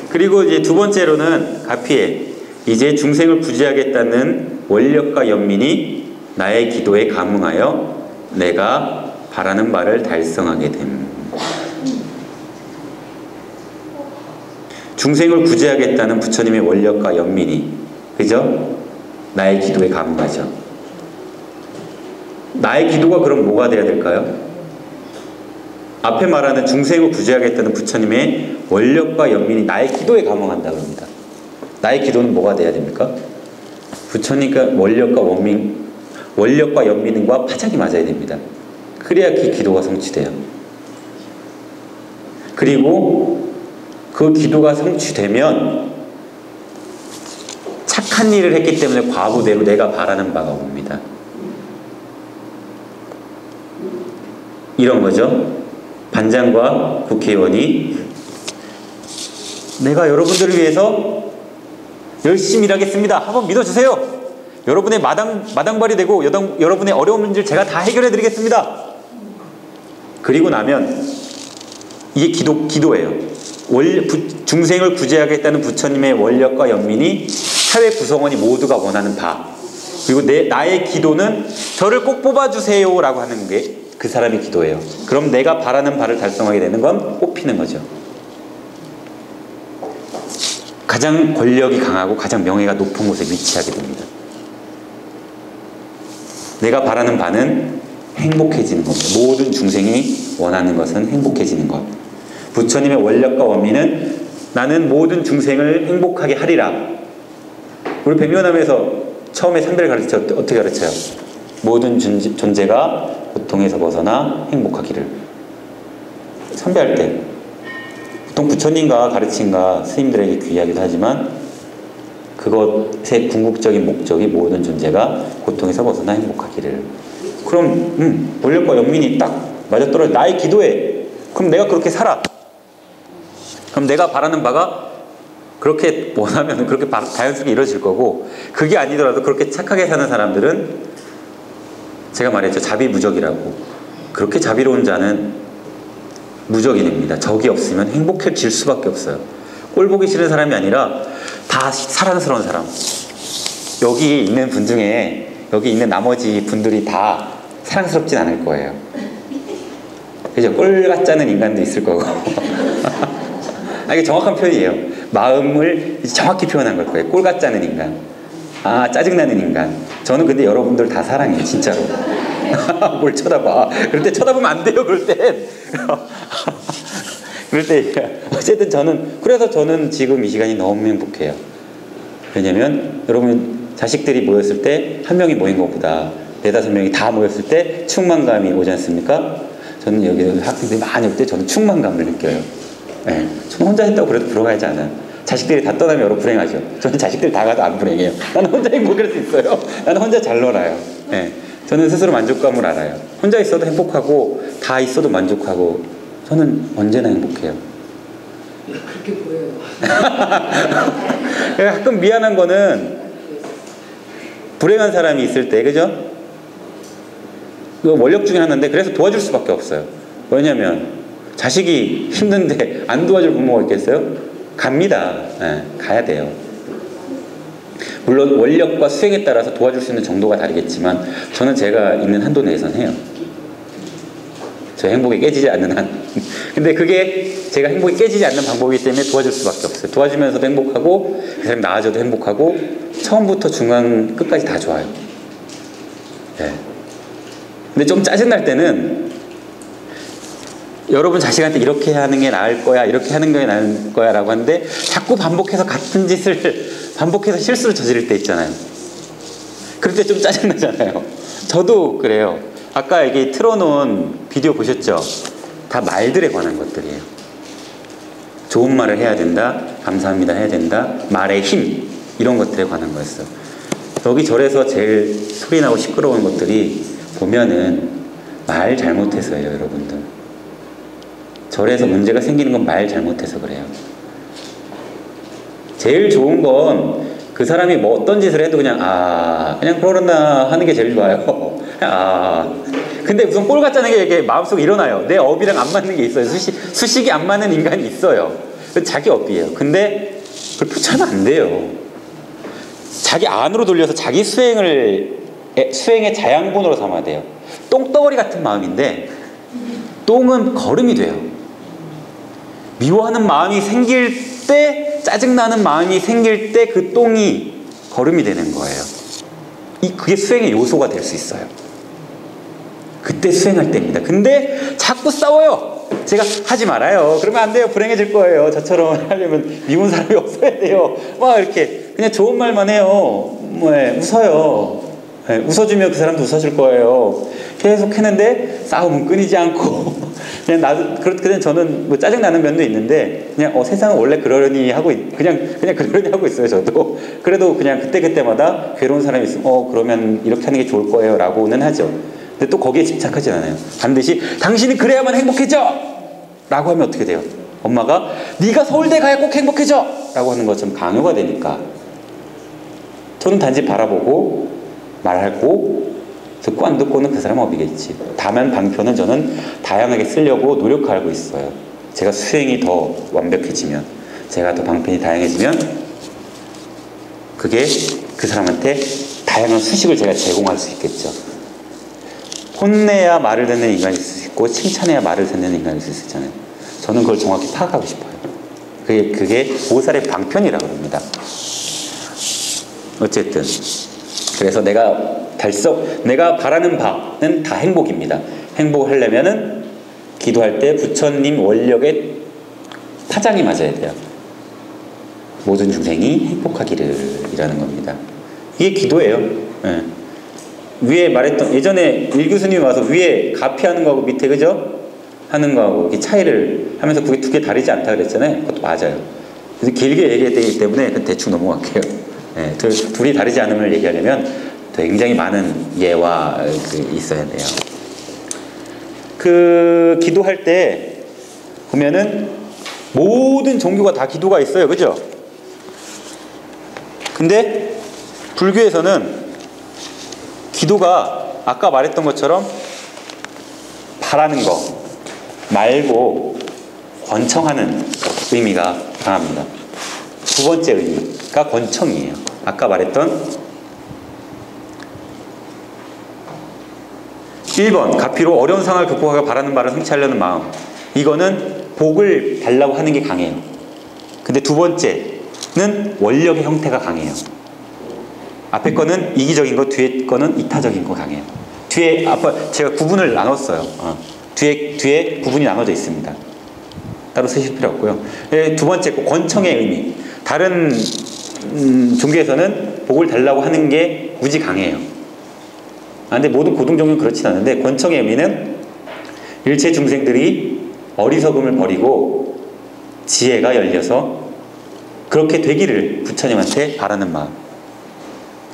그리고 이제 두 번째로는 가피에 이제 중생을 구제하겠다는 원력과 연민이 나의 기도에 감응하여 내가 바라는 바를 달성하게 됨. 중생을 구제하겠다는 부처님의 원력과 연민이, 그죠? 나의 기도에 감응하죠. 나의 기도가 그럼 뭐가 돼야 될까요? 앞에 말하는 중생을 구제하겠다는 부처님의 원력과 연민이 나의 기도에 감응한다 그럽니다. 나의 기도는 뭐가 돼야 됩니까? 부처님과 원력과 연민과 파장이 맞아야 됩니다. 그래야 그 기도가 성취돼요. 그리고 그 기도가 성취되면 착한 일을 했기 때문에 과부대로 내가 바라는 바가 옵니다. 이런 거죠. 반장과 국회의원이 내가 여러분들을 위해서 열심히 일하겠습니다. 한번 믿어주세요. 여러분의 마당발이 되고 여러분의 어려운 문제를 제가 다 해결해 드리겠습니다. 그리고 나면 이게 기도예요. 중생을 구제하겠다는 부처님의 원력과 연민이 사회 구성원이 모두가 원하는 바, 그리고 나의 기도는 저를 꼭 뽑아주세요 라고 하는 게 그 사람의 기도예요. 그럼 내가 바라는 바를 달성하게 되는 건 뽑히는 거죠. 가장 권력이 강하고 가장 명예가 높은 곳에 위치하게 됩니다. 내가 바라는 바는 행복해지는 겁니다. 모든 중생이 원하는 것은 행복해지는 것. 부처님의 원력과 원민은 나는 모든 중생을 행복하게 하리라. 우리 백면함에서 처음에 삼배를 가르쳐 어떻게 가르쳐요? 모든 존재가 고통에서 벗어나 행복하기를. 삼배할 때 보통 부처님과 가르침과 스님들에게 귀하기도 하지만 그것의 궁극적인 목적이 모든 존재가 고통에서 벗어나 행복하기를. 그럼 원력과 연민이 딱 맞아떨어져. 나의 기도에 그럼 내가 그렇게 살아. 그럼 내가 바라는 바가 그렇게 원하면 그렇게 자연스럽게 이루어질 거고, 그게 아니더라도 그렇게 착하게 사는 사람들은 제가 말했죠. 자비무적이라고. 그렇게 자비로운 자는 무적이 됩니다. 적이 없으면 행복해질 수밖에 없어요. 꼴 보기 싫은 사람이 아니라 다 사랑스러운 사람. 여기 있는 분 중에 여기 있는 나머지 분들이 다 사랑스럽진 않을 거예요. 그죠? 꼴 같지 않은 인간도 있을 거고. 이게 정확한 표현이에요. 마음을 정확히 표현한 걸 거예요. 꼴 같지 않은 인간. 짜증나는 인간. 저는 근데 여러분들 다 사랑해요. 진짜로. 뭘 쳐다봐. 그럴 때 쳐다보면 안 돼요. 그럴 땐. 그럴 때 어쨌든 그래서 저는 지금 이 시간이 너무 행복해요. 왜냐면 여러분 자식들이 모였을 때 한 명이 모인 것보다 4-5명이 다 모였을 때 충만감이 오지 않습니까? 저는 여기 학생들이 많이 올 때 저는 충만감을 느껴요. 네. 저는 혼자 했다고 그래도 부러워하지 않아요. 자식들이 다 떠나면 여러분 불행하죠. 저는 자식들 다 가도 안 불행해요. 나는 혼자 행복할 수 있어요. 나는 혼자 잘 놀아요. 네. 저는 스스로 만족감을 알아요. 혼자 있어도 행복하고 다 있어도 만족하고 저는 언제나 행복해요. 그렇게 보여요. 가끔 미안한 거는 불행한 사람이 있을 때, 그죠? 그 원력 중에 하나인데 그래서 도와줄 수밖에 없어요. 왜냐면 자식이 힘든데 안 도와줄 부모가 있겠어요? 갑니다. 네, 가야 돼요. 물론 원력과 수행에 따라서 도와줄 수 있는 정도가 다르겠지만 저는 제가 있는 한도 내에서는 해요. 저 행복이 깨지지 않는 한. 근데 그게 제가 행복이 깨지지 않는 방법이기 때문에 도와줄 수밖에 없어요. 도와주면서도 행복하고 그 사람이 나아져도 행복하고 처음부터 중간 끝까지 다 좋아요. 네. 근데 좀 짜증날 때는 여러분 자식한테 이렇게 하는 게 나을 거야, 이렇게 하는 게 나을 거야 라고 하는데 자꾸 반복해서 같은 짓을 반복해서 실수를 저지를 때 있잖아요. 그럴 때 좀 짜증나잖아요. 저도 그래요. 아까 여기 틀어놓은 비디오 보셨죠? 다 말들에 관한 것들이에요. 좋은 말을 해야 된다, 감사합니다 해야 된다, 말의 힘, 이런 것들에 관한 거였어요. 여기 절에서 제일 소리나고 시끄러운 것들이 보면은 말 잘못해서예요, 여러분들. 절에서 문제가 생기는 건 말 잘못해서 그래요. 제일 좋은 건 그 사람이 뭐 어떤 짓을 해도 그냥 그러나 하는 게 제일 좋아요. 근데 우선 꼴 같자는 게 이게 마음속에 일어나요. 내 업이랑 안 맞는 게 있어요. 수식이 안 맞는 인간이 있어요. 자기 업이에요. 근데 그걸 표출하면 안 돼요. 자기 안으로 돌려서 자기 수행의 자양분으로 삼아야 돼요. 똥덩어리 같은 마음인데 똥은 거름이 돼요. 미워하는 마음이 생길 때, 짜증나는 마음이 생길 때 그 똥이 거름이 되는 거예요. 그게 수행의 요소가 될 수 있어요. 그때 수행할 때입니다. 근데 자꾸 싸워요. 제가 하지 말아요. 그러면 안 돼요. 불행해질 거예요. 저처럼 하려면 미운 사람이 없어야 돼요. 막 이렇게 그냥 좋은 말만 해요. 웃어요. 웃어주면 그 사람도 웃어줄 거예요. 계속 했는데 싸움은 끊이지 않고 그냥 나도 그때 저는 뭐 짜증나는 면도 있는데 그냥 세상은 원래 그러려니 하고 그냥 그러려니 하고 있어요. 저도 그래도 그냥 그때마다 괴로운 사람이 있으면 그러면 이렇게 하는 게 좋을 거예요 라고는 하죠. 근데 또 거기에 집착하지 않아요. 반드시 당신이 그래야만 행복해져 라고 하면 어떻게 돼요? 엄마가 네가 서울대 가야 꼭 행복해져 라고 하는 것처럼 강요가 되니까 저는 단지 바라보고 말하고 듣고 안 듣고는 그 사람 업이겠지. 다만 방편은 저는 다양하게 쓰려고 노력하고 있어요. 제가 수행이 더 완벽해지면, 제가 더 방편이 다양해지면 그게 그 사람한테 다양한 수식을 제가 제공할 수 있겠죠. 혼내야 말을 듣는 인간이 있을 수 있고 칭찬해야 말을 듣는 인간이 있을 수 있잖아요. 저는 그걸 정확히 파악하고 싶어요. 그게 보살의 방편이라고 합니다. 어쨌든 그래서 내가 바라는 바는 다 행복입니다. 행복을 하려면은 기도할 때 부처님 원력의 파장이 맞아야 돼요. 모든 중생이 행복하기를 이라는 겁니다. 이게 기도예요. 네. 위에 말했던 예전에 일교수님이 와서 위에 가피하는 거하고 밑에 그죠? 하는 거하고 이렇게 차이를 하면서 그게 두 개 다르지 않다 그랬잖아요. 그것도 맞아요. 그래서 길게 얘기해야 되기 때문에 대충 넘어갈게요. 네, 둘이 다르지 않음을 얘기하려면 굉장히 많은 예와 있어야 돼요. 기도할 때 보면은 모든 종교가 다 기도가 있어요. 그죠? 근데 불교에서는 기도가 아까 말했던 것처럼 바라는 거 말고 권청하는 의미가 강합니다. 두 번째 의미가 권청이에요. 아까 말했던 1번 가피로 어려운 상황을 극복하고 바라는 바를 성취하려는 마음, 이거는 복을 달라고 하는 게 강해요. 근데 두 번째는 원력의 형태가 강해요. 앞에 거는 이기적인 거, 뒤에 거는 이타적인 거 강해요. 뒤에 아빠 제가 구분을 나눴어요. 뒤에 구분이 나눠져 있습니다. 따로 쓰실 필요 없고요. 두 번째 권청의 의미. 다른 종교에서는 복을 달라고 하는 게 무지 강해요. 근데 모든 고등 종교는 그렇진 않은데 권청의 의미는 일체 중생들이 어리석음을 버리고 지혜가 열려서 그렇게 되기를 부처님한테 바라는 마음.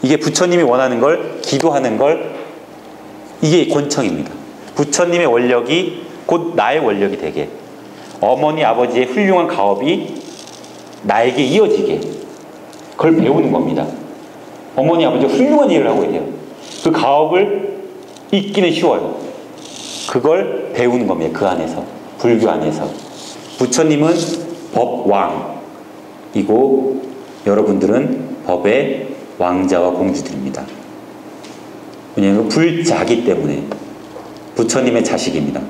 이게 부처님이 원하는 걸, 기도하는 걸, 이게 권청입니다. 부처님의 원력이 곧 나의 원력이 되게, 어머니 아버지의 훌륭한 가업이 나에게 이어지게, 그걸 배우는 겁니다. 어머니 아버지가 훌륭한 일을 하고 있대요. 그 가업을 잊기는 쉬워요. 그걸 배우는 겁니다. 그 안에서, 불교 안에서. 부처님은 법왕이고 여러분들은 법의 왕자와 공주들입니다. 왜냐하면 불자기 때문에. 부처님의 자식입니다.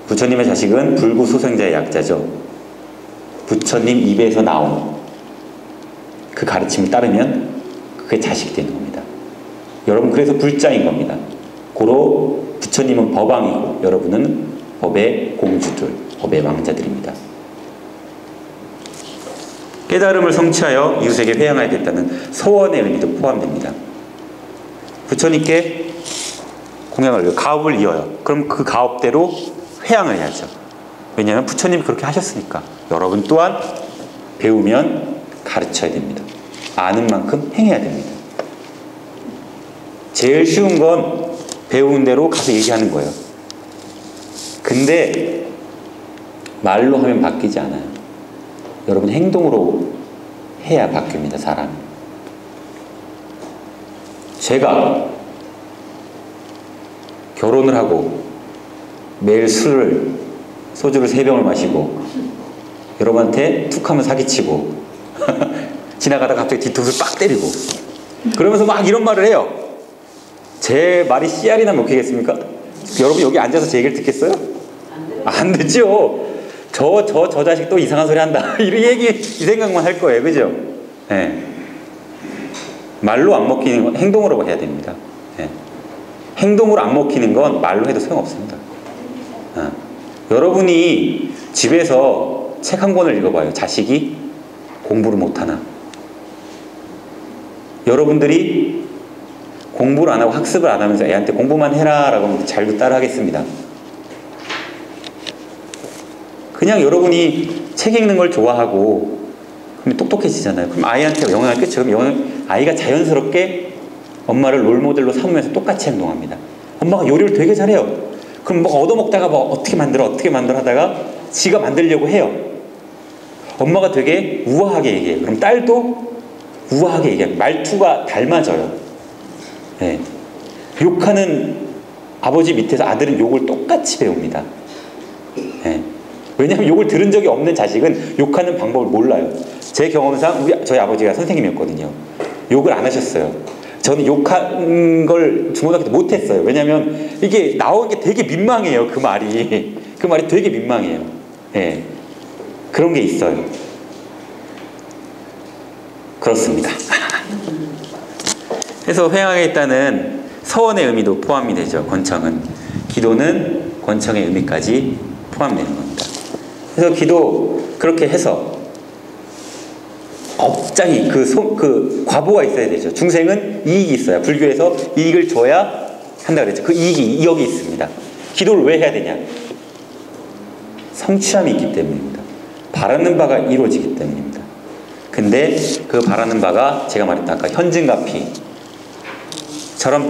부처님의 자식은 불구소생자의 약자죠. 부처님 입에서 나온 그 가르침을 따르면 그게 자식이 되는 겁니다. 여러분 그래서 불자인 겁니다. 고로 부처님은 법왕이고 여러분은 법의 공주들, 법의 왕자들입니다. 깨달음을 성취하여 이웃에게 회양하겠다는 서원의 의미도 포함됩니다. 부처님께 공양을, 가업을 이어요. 그럼 그 가업대로 회양을 해야죠. 왜냐하면 부처님이 그렇게 하셨으니까. 여러분 또한 배우면 가르쳐야 됩니다. 아는 만큼 행해야 됩니다. 제일 쉬운 건 배운 대로 가서 얘기하는 거예요. 근데 말로 하면 바뀌지 않아요. 여러분 행동으로 해야 바뀝니다. 사람이. 제가 결혼을 하고 매일 소주를 3병을 마시고 여러분한테 툭 하면 사기치고 지나가다 갑자기 뒤통수를 빡 때리고 그러면서 막 이런 말을 해요. 제 말이 씨알이나 먹히겠습니까? 여러분 여기 앉아서 제 얘기를 듣겠어요? 안 되죠. 저 자식 또 이상한 소리 한다. 이 생각만 할 거예요. 그죠? 네. 말로 안 먹히는 건 행동으로 해야 됩니다. 네. 행동으로 안 먹히는 건 말로 해도 소용없습니다. 여러분이 집에서 책 한 권을 읽어봐요. 자식이 공부를 못하나? 여러분들이 공부를 안 하고 학습을 안 하면서 애한테 공부만 해라 라고 하면 잘도 따라 하겠습니다. 그냥 여러분이 책 읽는 걸 좋아하고 그럼 똑똑해지잖아요. 그럼 아이한테 영향을 끼치면 아이가 자연스럽게 엄마를 롤모델로 삼으면서 똑같이 행동합니다. 엄마가 요리를 되게 잘해요. 그럼 뭐 얻어먹다가 뭐 어떻게 만들어 하다가 지가 만들려고 해요. 엄마가 되게 우아하게 얘기해요. 그럼 딸도 우아하게 얘기해요. 말투가 닮아져요. 네. 욕하는 아버지 밑에서 아들은 욕을 똑같이 배웁니다. 네. 왜냐하면 욕을 들은 적이 없는 자식은 욕하는 방법을 몰라요. 제 경험상 저희 아버지가 선생님이었거든요. 욕을 안 하셨어요. 저는 욕한 걸 중고등학교 때 못했어요. 왜냐하면 이게 나오는 게 되게 민망해요. 그 말이 되게 민망해요. 네. 그런 게 있어요. 그렇습니다. 그래서 회양하겠다는 서원의 의미도 포함이 되죠. 권청은. 기도는 권청의 의미까지 포함되는 겁니다. 그래서 기도 그렇게 해서 업장이 그 과보가 있어야 되죠. 중생은 이익이 있어야, 불교에서 이익을 줘야 한다 그랬죠. 그 이익이 여기 있습니다. 기도를 왜 해야 되냐? 성취함이 있기 때문입니다. 바라는 바가 이루어지기 때문입니다. 근데 그 바라는 바가 제가 말했던 아까 현증가피처럼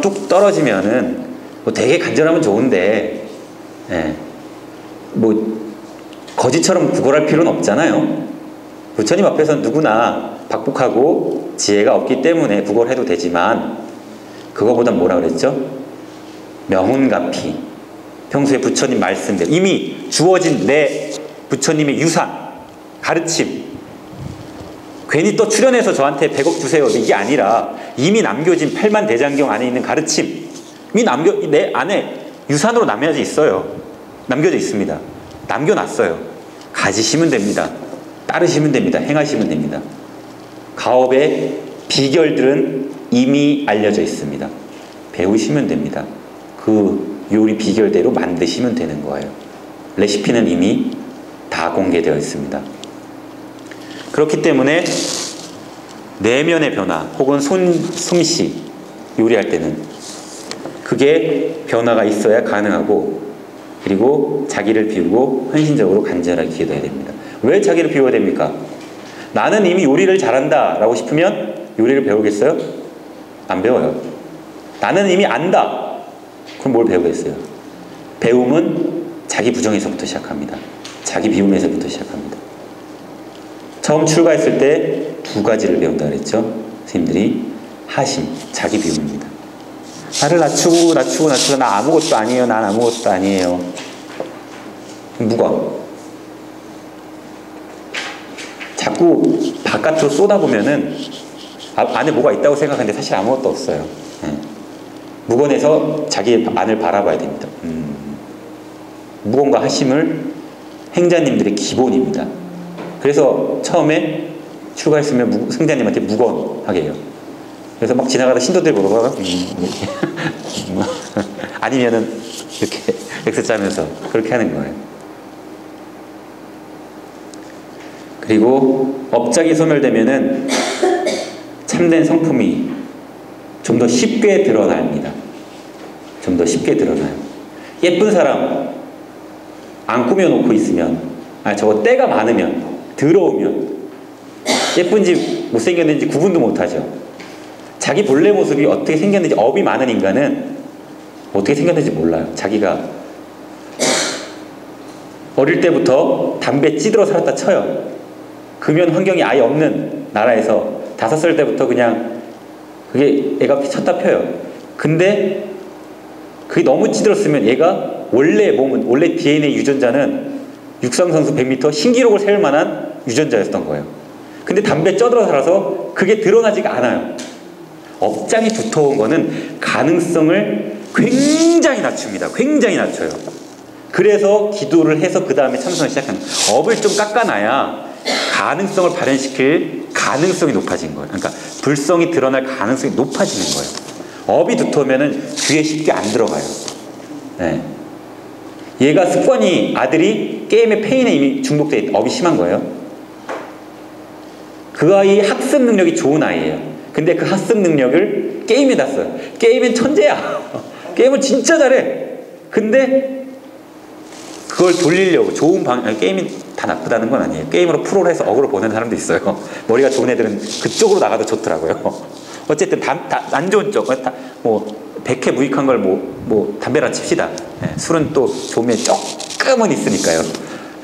뚝 떨어지면은 뭐 되게 간절하면 좋은데 뭐 거지처럼 구걸할 필요는 없잖아요. 부처님 앞에서는 누구나 박복하고 지혜가 없기 때문에 구걸해도 되지만 그거보단 뭐라 그랬죠? 명운가피. 평소에 부처님 말씀대로 이미 주어진 내 부처님의 유산, 가르침 괜히 또 출연해서 저한테 100억 주세요 이게 아니라 이미 남겨진 8만 대장경 안에 있는 가르침이 내 안에 유산으로 남겨져 있어요. 남겨져 있습니다. 남겨놨어요. 가지시면 됩니다. 따르시면 됩니다. 행하시면 됩니다. 가업의 비결들은 이미 알려져 있습니다. 배우시면 됩니다. 그 요리 비결대로 만드시면 되는 거예요. 레시피는 이미 다 공개되어 있습니다. 그렇기 때문에 내면의 변화 혹은 솜씨, 요리할 때는 그게 변화가 있어야 가능하고, 그리고 자기를 비우고 헌신적으로 간절하게 기도해야 됩니다. 왜 자기를 비워야 됩니까? 나는 이미 요리를 잘한다 라고 싶으면 요리를 배우겠어요? 안 배워요. 나는 이미 안다. 그럼 뭘 배우겠어요? 배움은 자기 부정에서부터 시작합니다. 자기 비움에서부터 시작합니다. 처음 출가했을 때 두 가지를 배운다 그랬죠. 선생님들이 하심, 자기 비움입니다. 나를 낮추고 나 아무것도 아니에요. 난 아무것도 아니에요. 무거워. 자꾸 바깥으로 쏟아보면은 안에 뭐가 있다고 생각하는데 사실 아무것도 없어요. 무건해서 자기 안을 바라봐야 됩니다. 무건과 하심을 행자님들의 기본입니다. 그래서 처음에 출가했으면 승자님한테 무건하게 해요. 그래서 막 지나가다 신도들 보고 아니면은 이렇게 X 짜면서 그렇게 하는 거예요. 그리고 업장이 소멸되면은 참된 성품이 좀 더 쉽게 드러납니다. 좀 더 쉽게 드러나요. 예쁜 사람 안 꾸며놓고 있으면, 저거 때가 많으면, 더러우면 예쁜지 못생겼는지 구분도 못하죠. 자기 본래 모습이 어떻게 생겼는지, 업이 많은 인간은 어떻게 생겼는지 몰라요. 자기가 어릴 때부터 담배 찌들어 살았다 쳐요. 금연 환경이 아예 없는 나라에서 5살 때부터 그냥 그게 애가 쳤다 펴요. 근데 그게 너무 찌들었으면 얘가 원래 몸은, 원래 DNA 유전자는 육상선수 100m 신기록을 세울 만한 유전자였던 거예요. 근데 담배 쪄들어 살아서 그게 드러나지가 않아요. 업장이 두터운 거는 가능성을 굉장히 낮춥니다. 굉장히 낮춰요. 그래서 기도를 해서 그 다음에 참선을 시작하는 거예요. 업을 좀 깎아놔야 가능성을 발현시킬 가능성이 높아진 거예요. 그러니까 불성이 드러날 가능성이 높아지는 거예요. 업이 두터우면은 귀에 쉽게 안 들어가요. 네. 얘가 습관이, 아들이 게임의 페인에 이미 중독돼 있다. 업이 심한 거예요. 그 아이 학습 능력이 좋은 아이예요. 근데 그 학습 능력을 게임에다 써요. 게임은 천재야. 게임은 진짜 잘해. 근데 그걸 돌리려고 좋은 게임이 다 나쁘다는 건 아니에요. 게임으로 프로를 해서 억으로 보내는 사람도 있어요. 머리가 좋은 애들은 그쪽으로 나가도 좋더라고요. 어쨌든 안 좋은 쪽, 뭐 백해 무익한 걸 담배라 칩시다. 네, 술은 또 좋으면 조금은 있으니까요.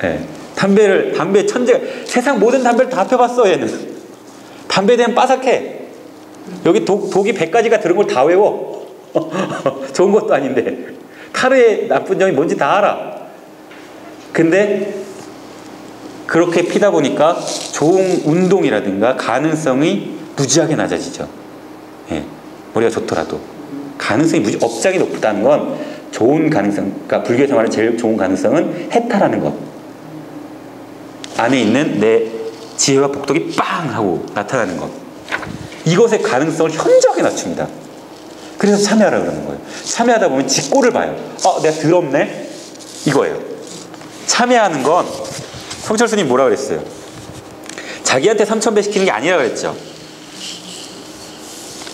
네, 담배 천재가, 세상 모든 담배를 다 펴봤어. 얘는 담배에 대한 빠삭해. 여기 독이 100가지가 들은 걸 다 외워. 좋은 것도 아닌데 타르의 나쁜 점이 뭔지 다 알아. 근데 그렇게 피다 보니까 좋은 운동이라든가 가능성이 무지하게 낮아지죠. 예, 머리가 좋더라도 가능성이 업장이 높다는 건 좋은 가능성, 그러니까 불교 생활의 제일 좋은 가능성은 해탈하는 것. 안에 있는 내 지혜와 복덕이 빵 하고 나타나는 것. 이것의 가능성을 현저하게 낮춥니다. 그래서 참여하라 그러는 거예요. 참여하다 보면 지 꼴을 봐요. 내가 더럽네? 이거예요. 참여하는 건 성철 스님 뭐라 그랬어요? 자기한테 3000배 시키는 게 아니라 그랬죠.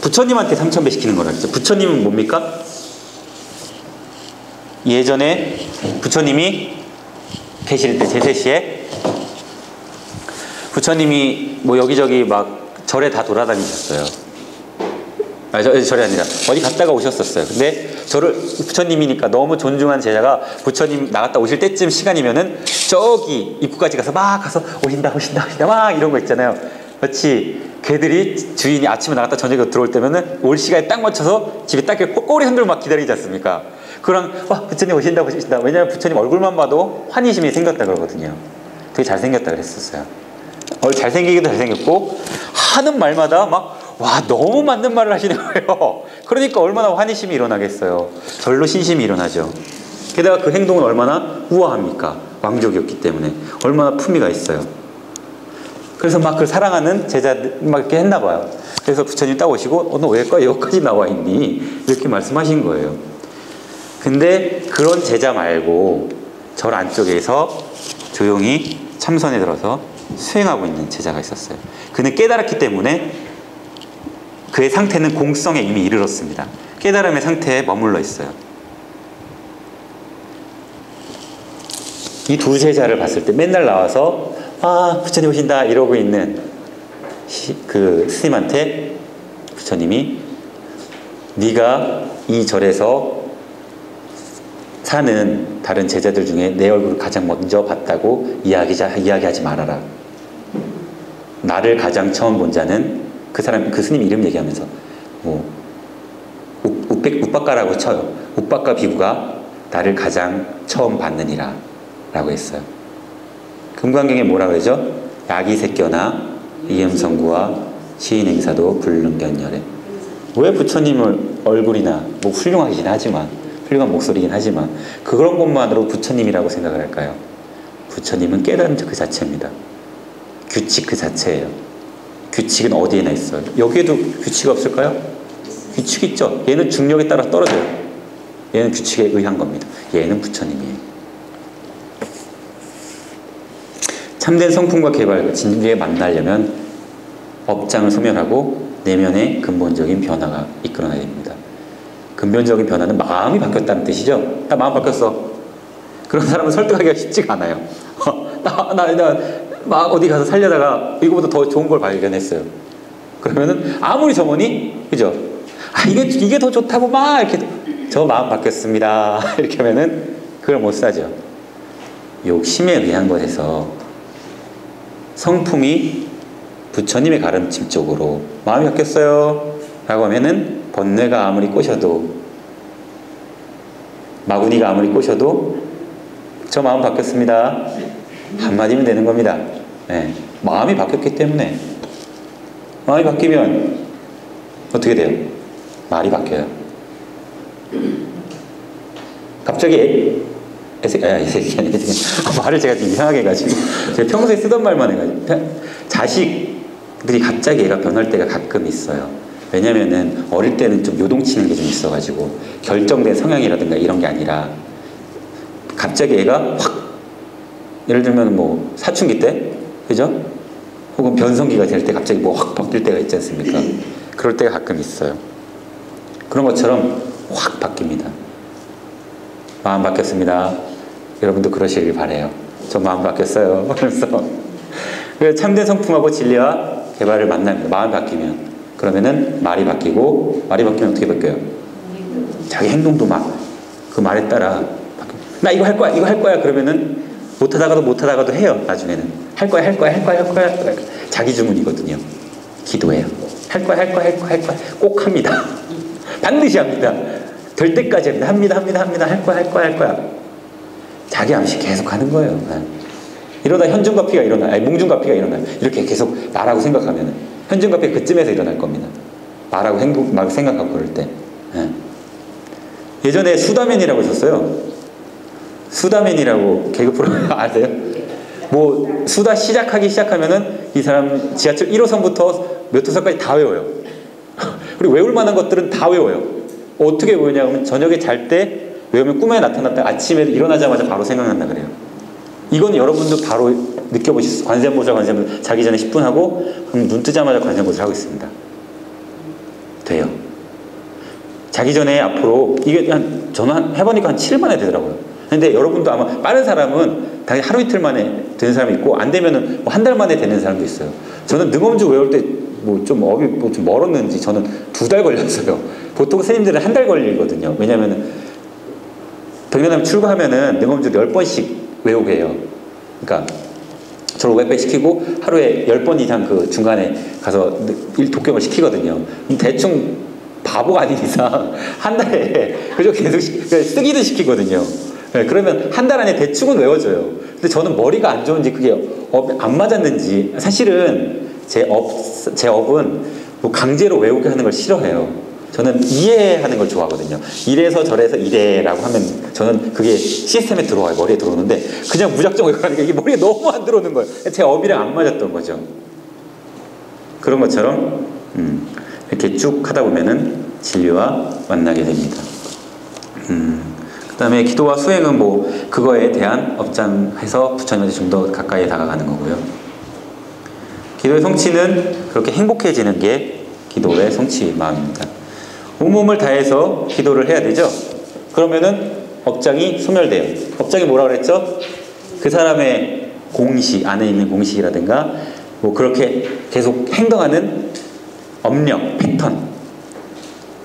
부처님한테 3000배 시키는 거라 그랬죠. 부처님은 뭡니까? 예전에 부처님이 계실 때 제세시에 부처님이 뭐 여기저기 막 절에 다 돌아다니셨어요. 절이 아니라 어디 갔다가 오셨었어요. 근데 부처님이니까 너무 존중한 제자가 부처님 나갔다 오실 때쯤 시간이면은 저기 입구까지 가서 오신다 막 이런 거 있잖아요. 마치 개들이 주인이 아침에 나갔다 저녁에 들어올 때면은 올 시간에 딱 맞춰서 집에 딱 꼬리 흔들고 막 기다리지 않습니까? 그랑 부처님 오신다. 왜냐면 부처님 얼굴만 봐도 환희심이 생겼다 그러거든요. 되게 잘생겼다 그랬었어요. 잘생기기도 잘생겼고 하는 말마다 너무 맞는 말을 하시는 거예요. 그러니까 얼마나 환희심이 일어나겠어요. 절로 신심이 일어나죠. 게다가 그 행동은 얼마나 우아합니까? 왕족이었기 때문에 얼마나 품위가 있어요. 그래서 막 그 사랑하는 제자들 막 이렇게 했나 봐요. 그래서 부처님 딱 오시고 너 왜 여기까지 나와 있니? 이렇게 말씀하신 거예요. 근데 그런 제자 말고 절 안쪽에서 조용히 참선에 들어서 수행하고 있는 제자가 있었어요. 그는 깨달았기 때문에 그의 상태는 공성에 이미 이르렀습니다. 깨달음의 상태에 머물러 있어요. 이 두 제자를 봤을 때 맨날 나와서 부처님 오신다 이러고 있는 그 스님한테 부처님이 네가 이 절에서 사는 다른 제자들 중에 내 얼굴을 가장 먼저 봤다고 이야기하지 말아라. 나를 가장 처음 본 자는 그 스님 이름 얘기하면서 우빠까라고 쳐요. 우빠까 비구가 나를 가장 처음 봤느니라 라고 했어요. 금강경에 뭐라고 그러죠? 야기새껴나 이음성구와 시인행사도 불능견열에. 왜 부처님을 얼굴이나 뭐 훌륭하긴 하지만 훌륭한 목소리긴 하지만 그런 것만으로 부처님이라고 생각을 할까요? 부처님은 깨달음 그 자체입니다. 규칙 그 자체예요. 규칙은 어디에나 있어요. 여기에도 규칙이 없을까요? 규칙이 있죠. 얘는 중력에 따라 떨어져요. 얘는 규칙에 의한 겁니다. 얘는 부처님이에요. 참된 성품과 개발, 진리에 만나려면 업장을 소멸하고 내면의 근본적인 변화가 이끌어나야 됩니다. 근본적인 변화는 마음이 바뀌었다는 뜻이죠. 나 마음 바뀌었어. 그런 사람은 설득하기가 쉽지가 않아요. 막 어디 가서 살려다가 이거보다 더 좋은 걸 발견했어요. 그러면은 아무리 점원이 그죠? 이게 더 좋다고 막 이렇게 저 마음 바뀌었습니다. 이렇게 하면은 그걸 못 사죠. 욕심에 의한 것에서 성품이 부처님의 가르침 쪽으로 마음이 바뀌었어요 라고 하면은 번뇌가 아무리 꼬셔도 마구니가 아무리 꼬셔도 저 마음 바뀌었습니다 한마디면 되는 겁니다. 네. 마음이 바뀌었기 때문에. 마음이 바뀌면 어떻게 돼요? 말이 바뀌어요. 갑자기 말을 제가 좀 이상하게 해가지고 제가 평소에 쓰던 말만 해가지고 자식들이 갑자기 애가 변할 때가 가끔 있어요. 왜냐면은 어릴 때는 좀 요동치는 게 좀 있어가지고 결정된 성향이라든가 이런 게 아니라 갑자기 애가 확 예를 들면 뭐 사춘기 때 그죠? 혹은 변성기가 될 때 갑자기 뭐 확 바뀔 때가 있지 않습니까? 그럴 때가 가끔 있어요. 그런 것처럼 확 바뀝니다. 마음 바뀌었습니다. 여러분도 그러시길 바래요. 저 마음 바뀌었어요. 그래서 참된 성품하고 진리와 개발을 만납니다. 마음이 바뀌면. 그러면은 말이 바뀌고 말이 바뀌면 어떻게 바뀌어요? 자기 행동도 막 그 말에 따라 바뀌어요. 나 이거 할 거야 이거 할 거야 그러면은 못하다가도 해요. 나중에는 할 거야 자기 주문이거든요. 기도해요. 할 거야 꼭 합니다. 반드시 합니다. 될 때까지 합니다. 할 거야 자기 암시 계속 하는 거예요. 이러다 현중가피가 일어나요. 몽중가피가 일어나요. 이렇게 계속 말하고 생각하면 현중가피가 그쯤에서 일어날 겁니다. 말하고 생각하고 그럴 때. 예전에 수다맨이라고 있었어요. 수다맨이라고 개그 프로그램 아세요? 뭐 수다 시작하면은 이 사람 지하철 1호선부터 몇 호선까지 다 외워요. 그리고 외울 만한 것들은 다 외워요. 어떻게 외우냐면 저녁에 잘 때 외우면 꿈에 나타났다 아침에 일어나자마자 바로 생각난다 그래요. 이건 여러분도 바로 느껴보실 수 있어요. 관세음보살 자기 전에 10분 하고 그럼 눈 뜨자마자 관세음보살 하고 있습니다. 돼요. 자기 전에 앞으로 이게 저는 해보니까 한 7일 만에 되더라고요. 근데 여러분도 아마 빠른 사람은 당연히 하루 이틀 만에 되는 사람이 있고 안 되면은 뭐 한 달 만에 되는 사람도 있어요. 저는 능엄주 외울 때 뭐 좀 업이 뭐 좀 멀었는지 저는 2달 걸렸어요. 보통 스님들은 한 달 걸리거든요. 왜냐면은 백년하면 출가하면은 능엄주를 10번씩 외우게 해요. 그러니까 저를 500배 시키고 하루에 10번 이상 그 중간에 가서 독경을 시키거든요. 대충 바보가 아닌 이상 한 달에 그저 계속 쓰기도 시키거든요. 네, 그러면 한 달 안에 대충은 외워져요. 근데 저는 머리가 안 좋은지 그게 안 맞았는지 사실은 제 업은 뭐 강제로 외우게 하는 걸 싫어해요. 저는 이해하는 걸 좋아하거든요. 이래서 저래서 이래라고 하면 저는 그게 시스템에 들어와요. 머리에 들어오는데 그냥 무작정 외우니까 이게 머리에 너무 안 들어오는 거예요. 제 업이랑 안 맞았던 거죠. 그런 것처럼 이렇게 쭉 하다 보면은 진리와 만나게 됩니다. 그 다음에 기도와 수행은 뭐 그거에 대한 업장해서 부처님한테 좀 더 가까이 다가가는 거고요. 기도의 성취는 그렇게 행복해지는 게 기도의 성취 마음입니다. 온몸을 다해서 기도를 해야 되죠. 그러면은 업장이 소멸돼요. 업장이 뭐라 그랬죠? 그 사람의 공식, 안에 있는 공식이라든가 뭐 그렇게 계속 행동하는 업력, 패턴,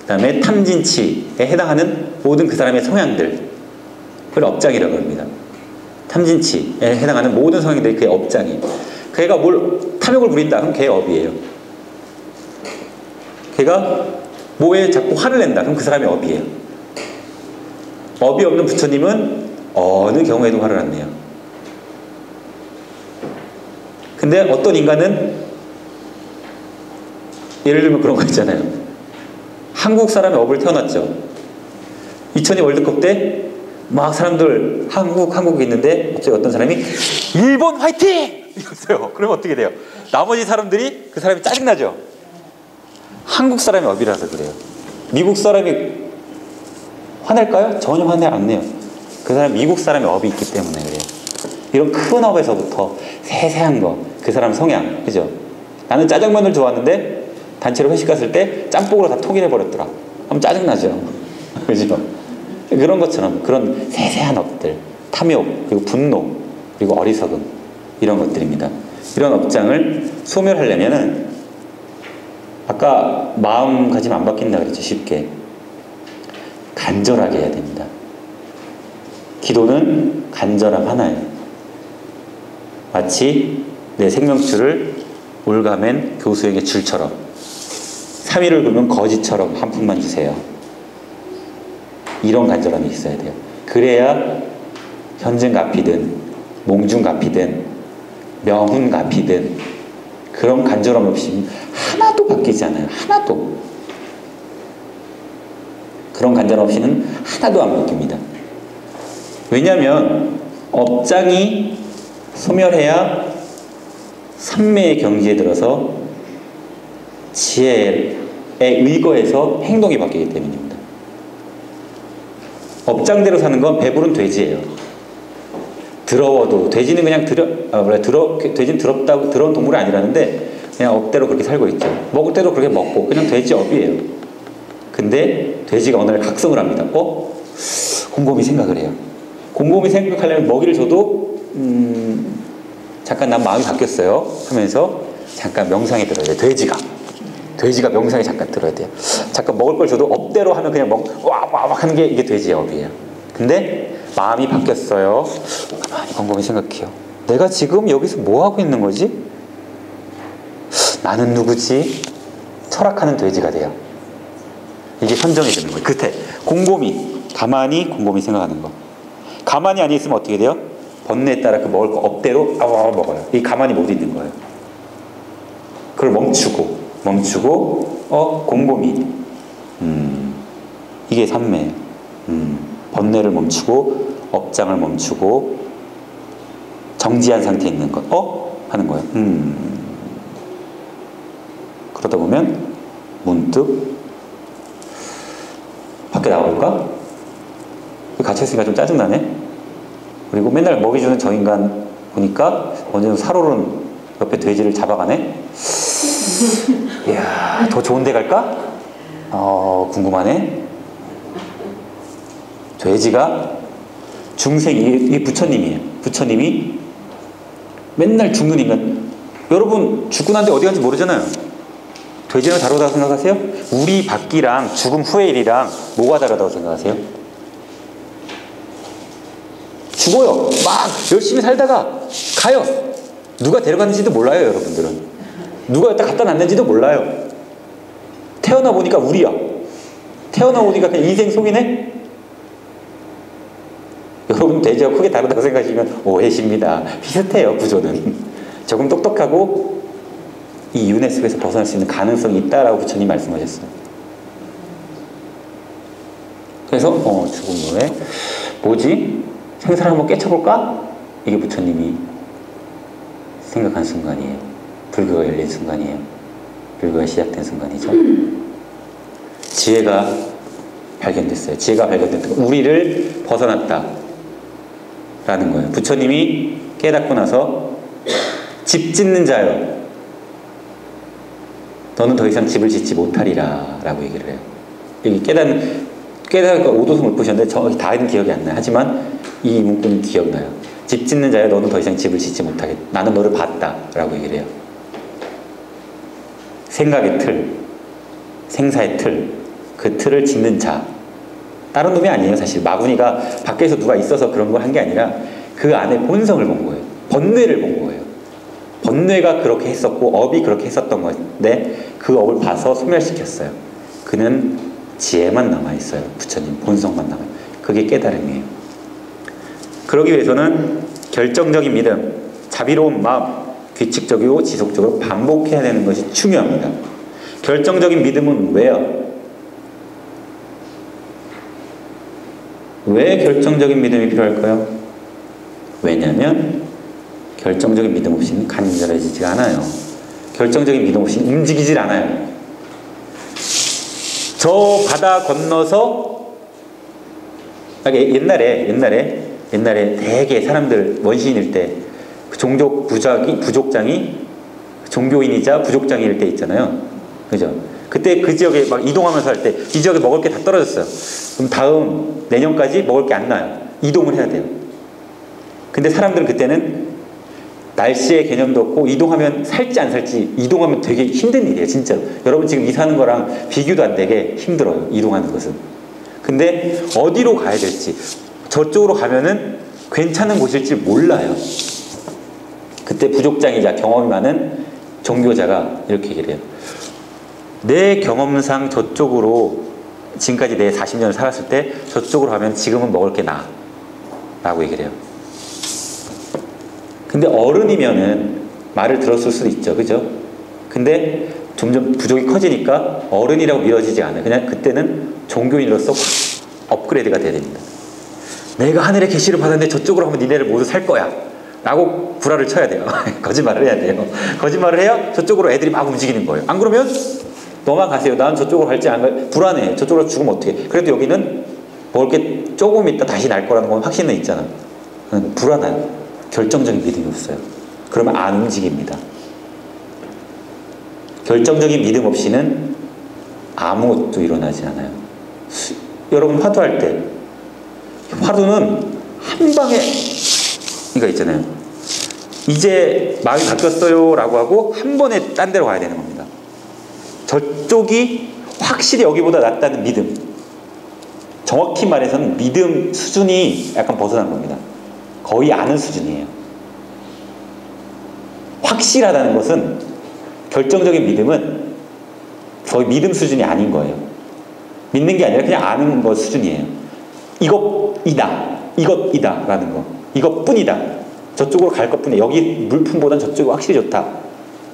그 다음에 탐진치에 해당하는 모든 그 사람의 성향들, 그걸 업장이라고 합니다. 탐진치에 해당하는 모든 성향들이 그의 업장이에요. 걔가 뭘 탐욕을 부린다 그럼 걔의 업이에요. 걔가 뭐에 자꾸 화를 낸다 그럼 그 사람의 업이에요. 업이 없는 부처님은 어느 경우에도 화를 안 내요. 근데 어떤 인간은 예를 들면 그런 거 있잖아요. 한국 사람의 업을 태어났죠. 2002 월드컵 때 막 사람들 한국에 있는데 갑자기 어떤 사람이 일본 화이팅! 이랬어요. 그러면 어떻게 돼요? 나머지 사람들이 그 사람이 짜증나죠. 한국 사람의 업이라서 그래요. 미국 사람이 화낼까요? 전혀 화내 안 내요. 그 사람 미국 사람의 업이 있기 때문에 그래요. 이런 큰 업에서부터 세세한 거, 그 사람 성향, 그죠? 나는 짜장면을 좋아하는데 단체로 회식 갔을 때 짬뽕으로 다 통일해 버렸더라. 그럼 짜증나죠. 그죠? 그런 것처럼 그런 세세한 업들, 탐욕, 그리고 분노, 그리고 어리석음, 이런 것들입니다. 이런 업장을 소멸하려면은 아까 마음가짐 안 바뀐다 그랬죠. 쉽게 간절하게 해야 됩니다. 기도는 간절함 하나예요. 마치 내 생명줄을 올가맨 교수에게 줄처럼, 3일을 굶은 거지처럼 한 푼만 주세요. 이런 간절함이 있어야 돼요. 그래야 현증가피든 몽중가피든 명훈가피든 그런 간절함 없이 하나도 바뀌지 않아요. 하나도. 그런 간절함 없이는 하나도 안 바뀝니다. 왜냐하면 업장이 소멸해야 삼매의 경지에 들어서 지혜에 의거해서 행동이 바뀌기 때문입니다. 업장대로 사는 건 배부른 돼지예요. 더러워도 돼지는 그냥 돼지는 더러운 동물이 아니라는데 그냥 업대로 그렇게 살고 있죠. 먹을 때도 그렇게 먹고 그냥 돼지 업이에요. 근데 돼지가 어느 날 각성을 합니다. 곰곰이 생각을 해요. 곰곰이 생각하려면 먹이를 줘도 잠깐 난 마음이 바뀌었어요 하면서 잠깐 명상에 들어야 돼요. 돼지가 명상에 잠깐 들어야 돼요. 잠깐 먹을 걸 줘도 업대로 하면 그냥 와 하는 게 이게 돼지의 업이에요. 근데 마음이 바뀌었어요. 가만히 곰곰이 생각해요. 내가 지금 여기서 뭐 하고 있는 거지? 나는 누구지? 철학하는 돼지가 돼요. 이게 선정이 되는 거예요. 그때 가만히 곰곰이 생각하는 거. 가만히 안 있으면 어떻게 돼요? 번뇌에 따라 그 먹을 거 업대로 먹어요. 이 가만히 못 있는 거예요. 그걸 멈추고 곰곰이 이게 삼매예요. 번뇌를 멈추고 업장을 멈추고 정지한 상태에 있는 것 하는 거예요. 그러다 보면 문득 밖에 나가볼까? 갇혀있으니까 좀 짜증나네. 그리고 맨날 먹이 주는 저 인간 보니까 언제는 살오른 옆에 돼지를 잡아가네. 이야, 더 좋은 데 갈까? 궁금하네. 돼지가 이게 부처님이에요. 부처님이 맨날 죽는 인간. 여러분 죽고 난 뒤 어디 간지 모르잖아요. 돼지랑 다르다고 생각하세요? 우리 밖이랑 죽음 후의 일이랑 뭐가 다르다고 생각하세요? 죽어요. 막 열심히 살다가 가요. 누가 데려갔는지도 몰라요. 여러분들은 누가 여기다 갖다 놨는지도 몰라요. 태어나 보니까 우리야. 태어나 보니까 그냥 인생 속이네. 여러분 돼지와 크게 다르다고 생각하시면 오해십니다. 비슷해요. 구조는 조금 똑똑하고 이 윤회 속에서 벗어날 수 있는 가능성이 있다라고 부처님 말씀하셨어요. 그래서 죽음 후에 뭐지? 생사를 한번 깨쳐볼까? 이게 부처님이 생각한 순간이에요. 불교가 열린 순간이에요. 불교가 시작된 순간이죠. 지혜가 발견됐어요. 지혜가 발견됐다. 우리를 벗어났다 라는 거예요. 부처님이 깨닫고 나서 집 짓는 자여 너는 더 이상 집을 짓지 못하리라 라고 얘기를 해요. 여기 깨닫고 오도송을 보셨는데 정확히 다는 기억이 안 나요. 하지만 이 문구는 기억나요. 집 짓는 자여 너는 더 이상 집을 짓지 못하겠다. 나는 너를 봤다 라고 얘기를 해요. 생각의 틀, 생사의 틀, 그 틀을 짓는 자. 다른 놈이 아니에요. 사실 마구니가 밖에서 누가 있어서 그런 걸 한 게 아니라 그 안에 본성을 본 거예요. 번뇌를 본 거예요. 번뇌가 그렇게 했었고 업이 그렇게 했었던 건데 그 업을 봐서 소멸시켰어요. 그는 지혜만 남아있어요. 부처님 본성만 남아요. 그게 깨달음이에요. 그러기 위해서는 결정적인 믿음, 자비로운 마음, 규칙적이고 지속적으로 반복해야 되는 것이 중요합니다. 결정적인 믿음은 왜요? 왜 결정적인 믿음이 필요할까요? 왜냐하면 결정적인 믿음 없이는 간절해지지가 않아요. 결정적인 믿음 없이는 움직이질 않아요. 저 바다 건너서 옛날에 되게 사람들 원시인일 때 그 종족 부족장이 종교인이자 부족장일 때 있잖아요. 그죠? 그때 그 지역에 막 이동하면서 할 때 이 지역에 먹을 게 다 떨어졌어요. 그럼 다음 내년까지 먹을 게 안 나요. 이동을 해야 돼요. 근데 사람들은 그때는 날씨의 개념도 없고 이동하면 살지 안 살지 이동하면 되게 힘든 일이에요. 진짜 여러분 지금 이 사는 거랑 비교도 안 되게 힘들어요. 이동하는 것은. 근데 어디로 가야 될지 저쪽으로 가면은 괜찮은 곳일지 몰라요. 그때 부족장이자 경험이 많은 종교자가 이렇게 얘기를 해요. 내 경험상 저쪽으로 지금까지 내 40년을 살았을 때 저쪽으로 가면 지금은 먹을 게 나아 라고 얘기를 해요. 근데 어른이면은 말을 들었을 수도 있죠. 그죠? 근데 점점 부족이 커지니까 어른이라고 믿어지지 않아요. 그냥 그때는 종교인으로서 업그레이드가 돼야 됩니다. 내가 하늘의 계시를 받았는데 저쪽으로 가면 니네를 모두 살 거야 라고 구라를 쳐야 돼요. 거짓말을 해야 돼요. 거짓말을 해야 저쪽으로 애들이 막 움직이는 거예요. 안 그러면 너만 가세요. 난 저쪽으로 갈지 안 갈 불안해. 저쪽으로 죽으면 어떡해. 그래도 여기는 먹을 게 조금 있다 다시 날 거라는 건 확신은 있잖아. 불안한 결정적인 믿음이 없어요. 그러면 안 움직입니다. 결정적인 믿음 없이는 아무것도 일어나지 않아요. 여러분 화두할 때 화두는 한 방에 이거 있잖아요. 이제 마음이 바뀌었어요 라고 하고 한 번에 딴 데로 가야 되는 겁니다. 저쪽이 확실히 여기보다 낫다는 믿음. 정확히 말해서는 믿음 수준이 약간 벗어난 겁니다. 거의 아는 수준이에요. 확실하다는 것은 결정적인 믿음은 거의 믿음 수준이 아닌 거예요. 믿는 게 아니라 그냥 아는 것 수준이에요. 이것이다 라는 거. 이것뿐이다. 저쪽으로 갈 것뿐이야. 여기 물품보단 저쪽이 확실히 좋다.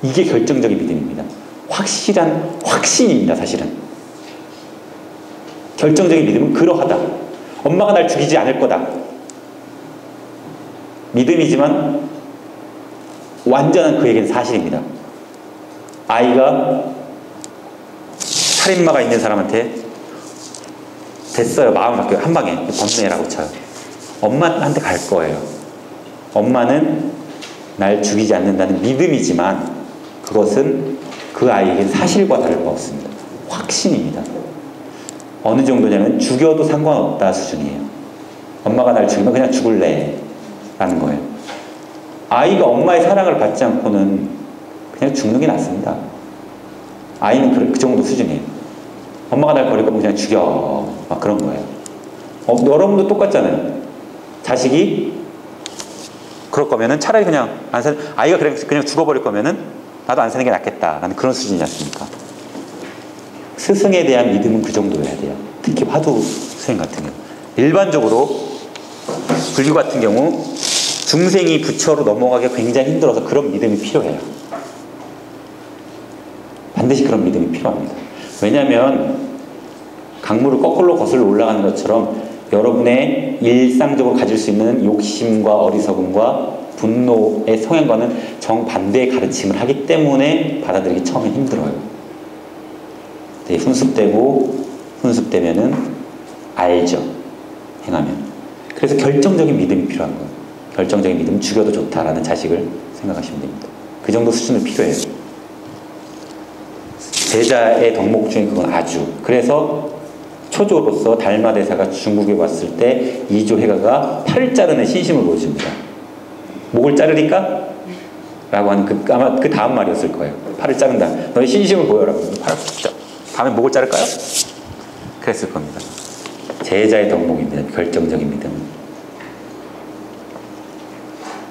이게 결정적인 믿음입니다. 확실한 확신입니다. 사실은 결정적인 믿음은 그러하다. 엄마가 날 죽이지 않을 거다. 믿음이지만 완전한 그에겐 사실입니다. 아이가 살인마가 있는 사람한테 됐어요. 마음 바뀌어요. 한 방에 범죄라고 쳐요. 엄마한테 갈 거예요. 엄마는 날 죽이지 않는다는 믿음이지만 그것은 그 아이에겐 사실과 다를 바 없습니다. 확신입니다. 어느 정도냐면 죽여도 상관없다 수준이에요. 엄마가 날 죽이면 그냥 죽을래 라는 거예요. 아이가 엄마의 사랑을 받지 않고는 그냥 죽는 게 낫습니다. 아이는 그 정도 수준이에요. 엄마가 날 버릴 거면 그냥 죽여 막 그런 거예요. 여러분도 똑같잖아요. 자식이 그럴 거면은 차라리 그냥 안 사는, 아이가 그냥 죽어버릴 거면은 나도 안 사는 게 낫겠다 라는 그런 수준이지 않습니까? 스승에 대한 믿음은 그 정도여야 돼요. 특히 화두 수행 같은 경우. 일반적으로 불교 같은 경우 중생이 부처로 넘어가기 굉장히 힘들어서 그런 믿음이 필요해요. 반드시 그런 믿음이 필요합니다. 왜냐하면 강물을 거꾸로 거슬러 올라가는 것처럼 여러분의 일상적으로 가질 수 있는 욕심과 어리석음과 분노의 성향과는 정반대의 가르침을 하기 때문에 받아들이기 처음엔 힘들어요. 되게 훈습되면은 알죠. 행하면. 그래서 결정적인 믿음이 필요한 거예요. 결정적인 믿음, 죽여도 좋다라는 자식을 생각하시면 됩니다. 그 정도 수준은 필요해요. 제자의 덕목 중에 그건 아주. 그래서 초조로서 달마대사가 중국에 왔을 때 이조해가가 팔을 자르는 신심을 보여줍니다. 목을 자르니까? 라고 하는 아마 그 다음 말이었을 거예요. 팔을 자른다. 너의 신심을 보여라. 팔을 자. 다음에 목을 자를까요? 그랬을 겁니다. 제자의 덕목입니다. 결정적인 믿음.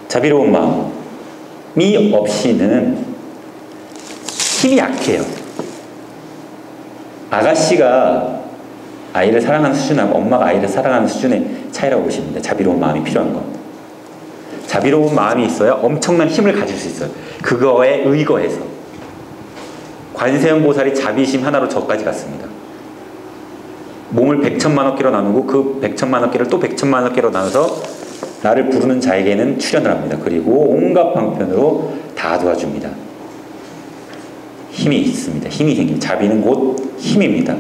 자비로운 마음이 없이는 힘이 약해요. 아가씨가 아이를 사랑하는 수준하고 엄마가 아이를 사랑하는 수준의 차이라고 보십니다. 자비로운 마음이 필요한 것. 자비로운 마음이 있어야 엄청난 힘을 가질 수 있어요. 그거에 의거해서. 관세음 보살이 자비심 하나로 저까지 갔습니다. 몸을 100천만억 개로 나누고 그 100천만억 개를 또 100천만억 개로 나눠서 나를 부르는 자에게는 출연을 합니다. 그리고 온갖 방편으로 다 도와줍니다. 힘이 있습니다. 힘이 생깁니다. 자비는 곧 힘입니다.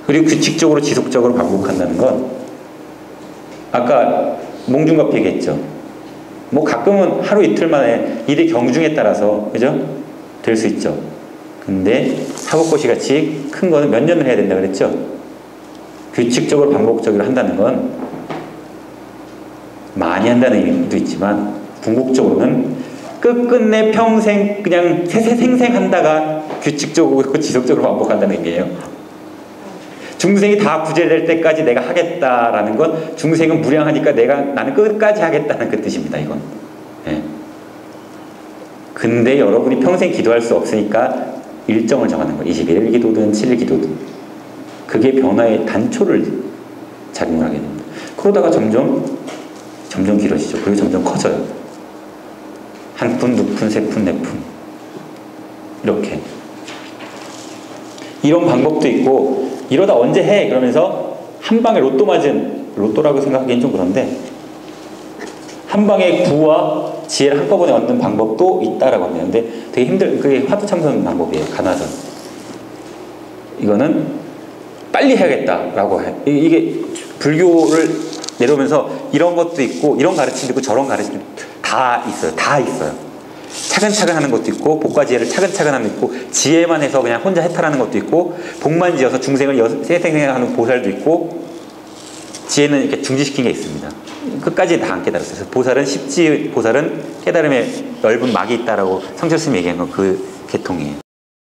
그리고 규칙적으로 지속적으로 반복한다는 건 아까 몽중갑 얘기했죠. 뭐 가끔은 하루 이틀 만에 일의 경중에 따라서 그죠? 될 수 있죠. 근데 사법고시 같이 큰 거는 몇 년을 해야 된다 그랬죠. 규칙적으로 반복적으로 한다는 건 많이 한다는 의미도 있지만 궁극적으로는 끝끝내 평생 그냥 생생하다가 규칙적으로 지속적으로 반복한다는 의미예요. 중생이 다 구제될 때까지 내가 하겠다라는 건 중생은 무량하니까 나는 끝까지 하겠다는 그 뜻입니다. 이건. 예. 근데 여러분이 평생 기도할 수 없으니까 일정을 정하는 거예요. 21일 기도든 7일 기도든. 그게 변화의 단초를 작용을 하게 됩니다. 그러다가 점점 길어지죠. 그리고 점점 커져요. 한 푼, 두 푼, 세 푼, 네 푼. 이렇게. 이런 방법도 있고 이러다 언제 해? 그러면서 한 방에 로또 맞은, 로또라고 생각하기엔 좀 그런데 한 방에 구와 지혜를 한꺼번에 얻는 방법도 있다라고 합니다. 근데 되게 그게 화두참선 방법이에요. 간화전. 이거는 빨리 해야겠다라고 해. 이게 불교를 내려오면서 이런 것도 있고 이런 가르침도 있고 저런 가르침도 다 있어요. 다 있어요. 차근차근 하는 것도 있고 복과지혜를 차근차근 하는 것도 있고 지혜만 해서 그냥 혼자 해탈하는 것도 있고 복만 지어서 중생을 세생하는 보살도 있고 지혜는 이렇게 중지시킨 게 있습니다. 끝까지 다 안 깨달았어요. 보살은 깨달음에 넓은 막이 있다라고 성철스님이 얘기한 건 그 계통이에요.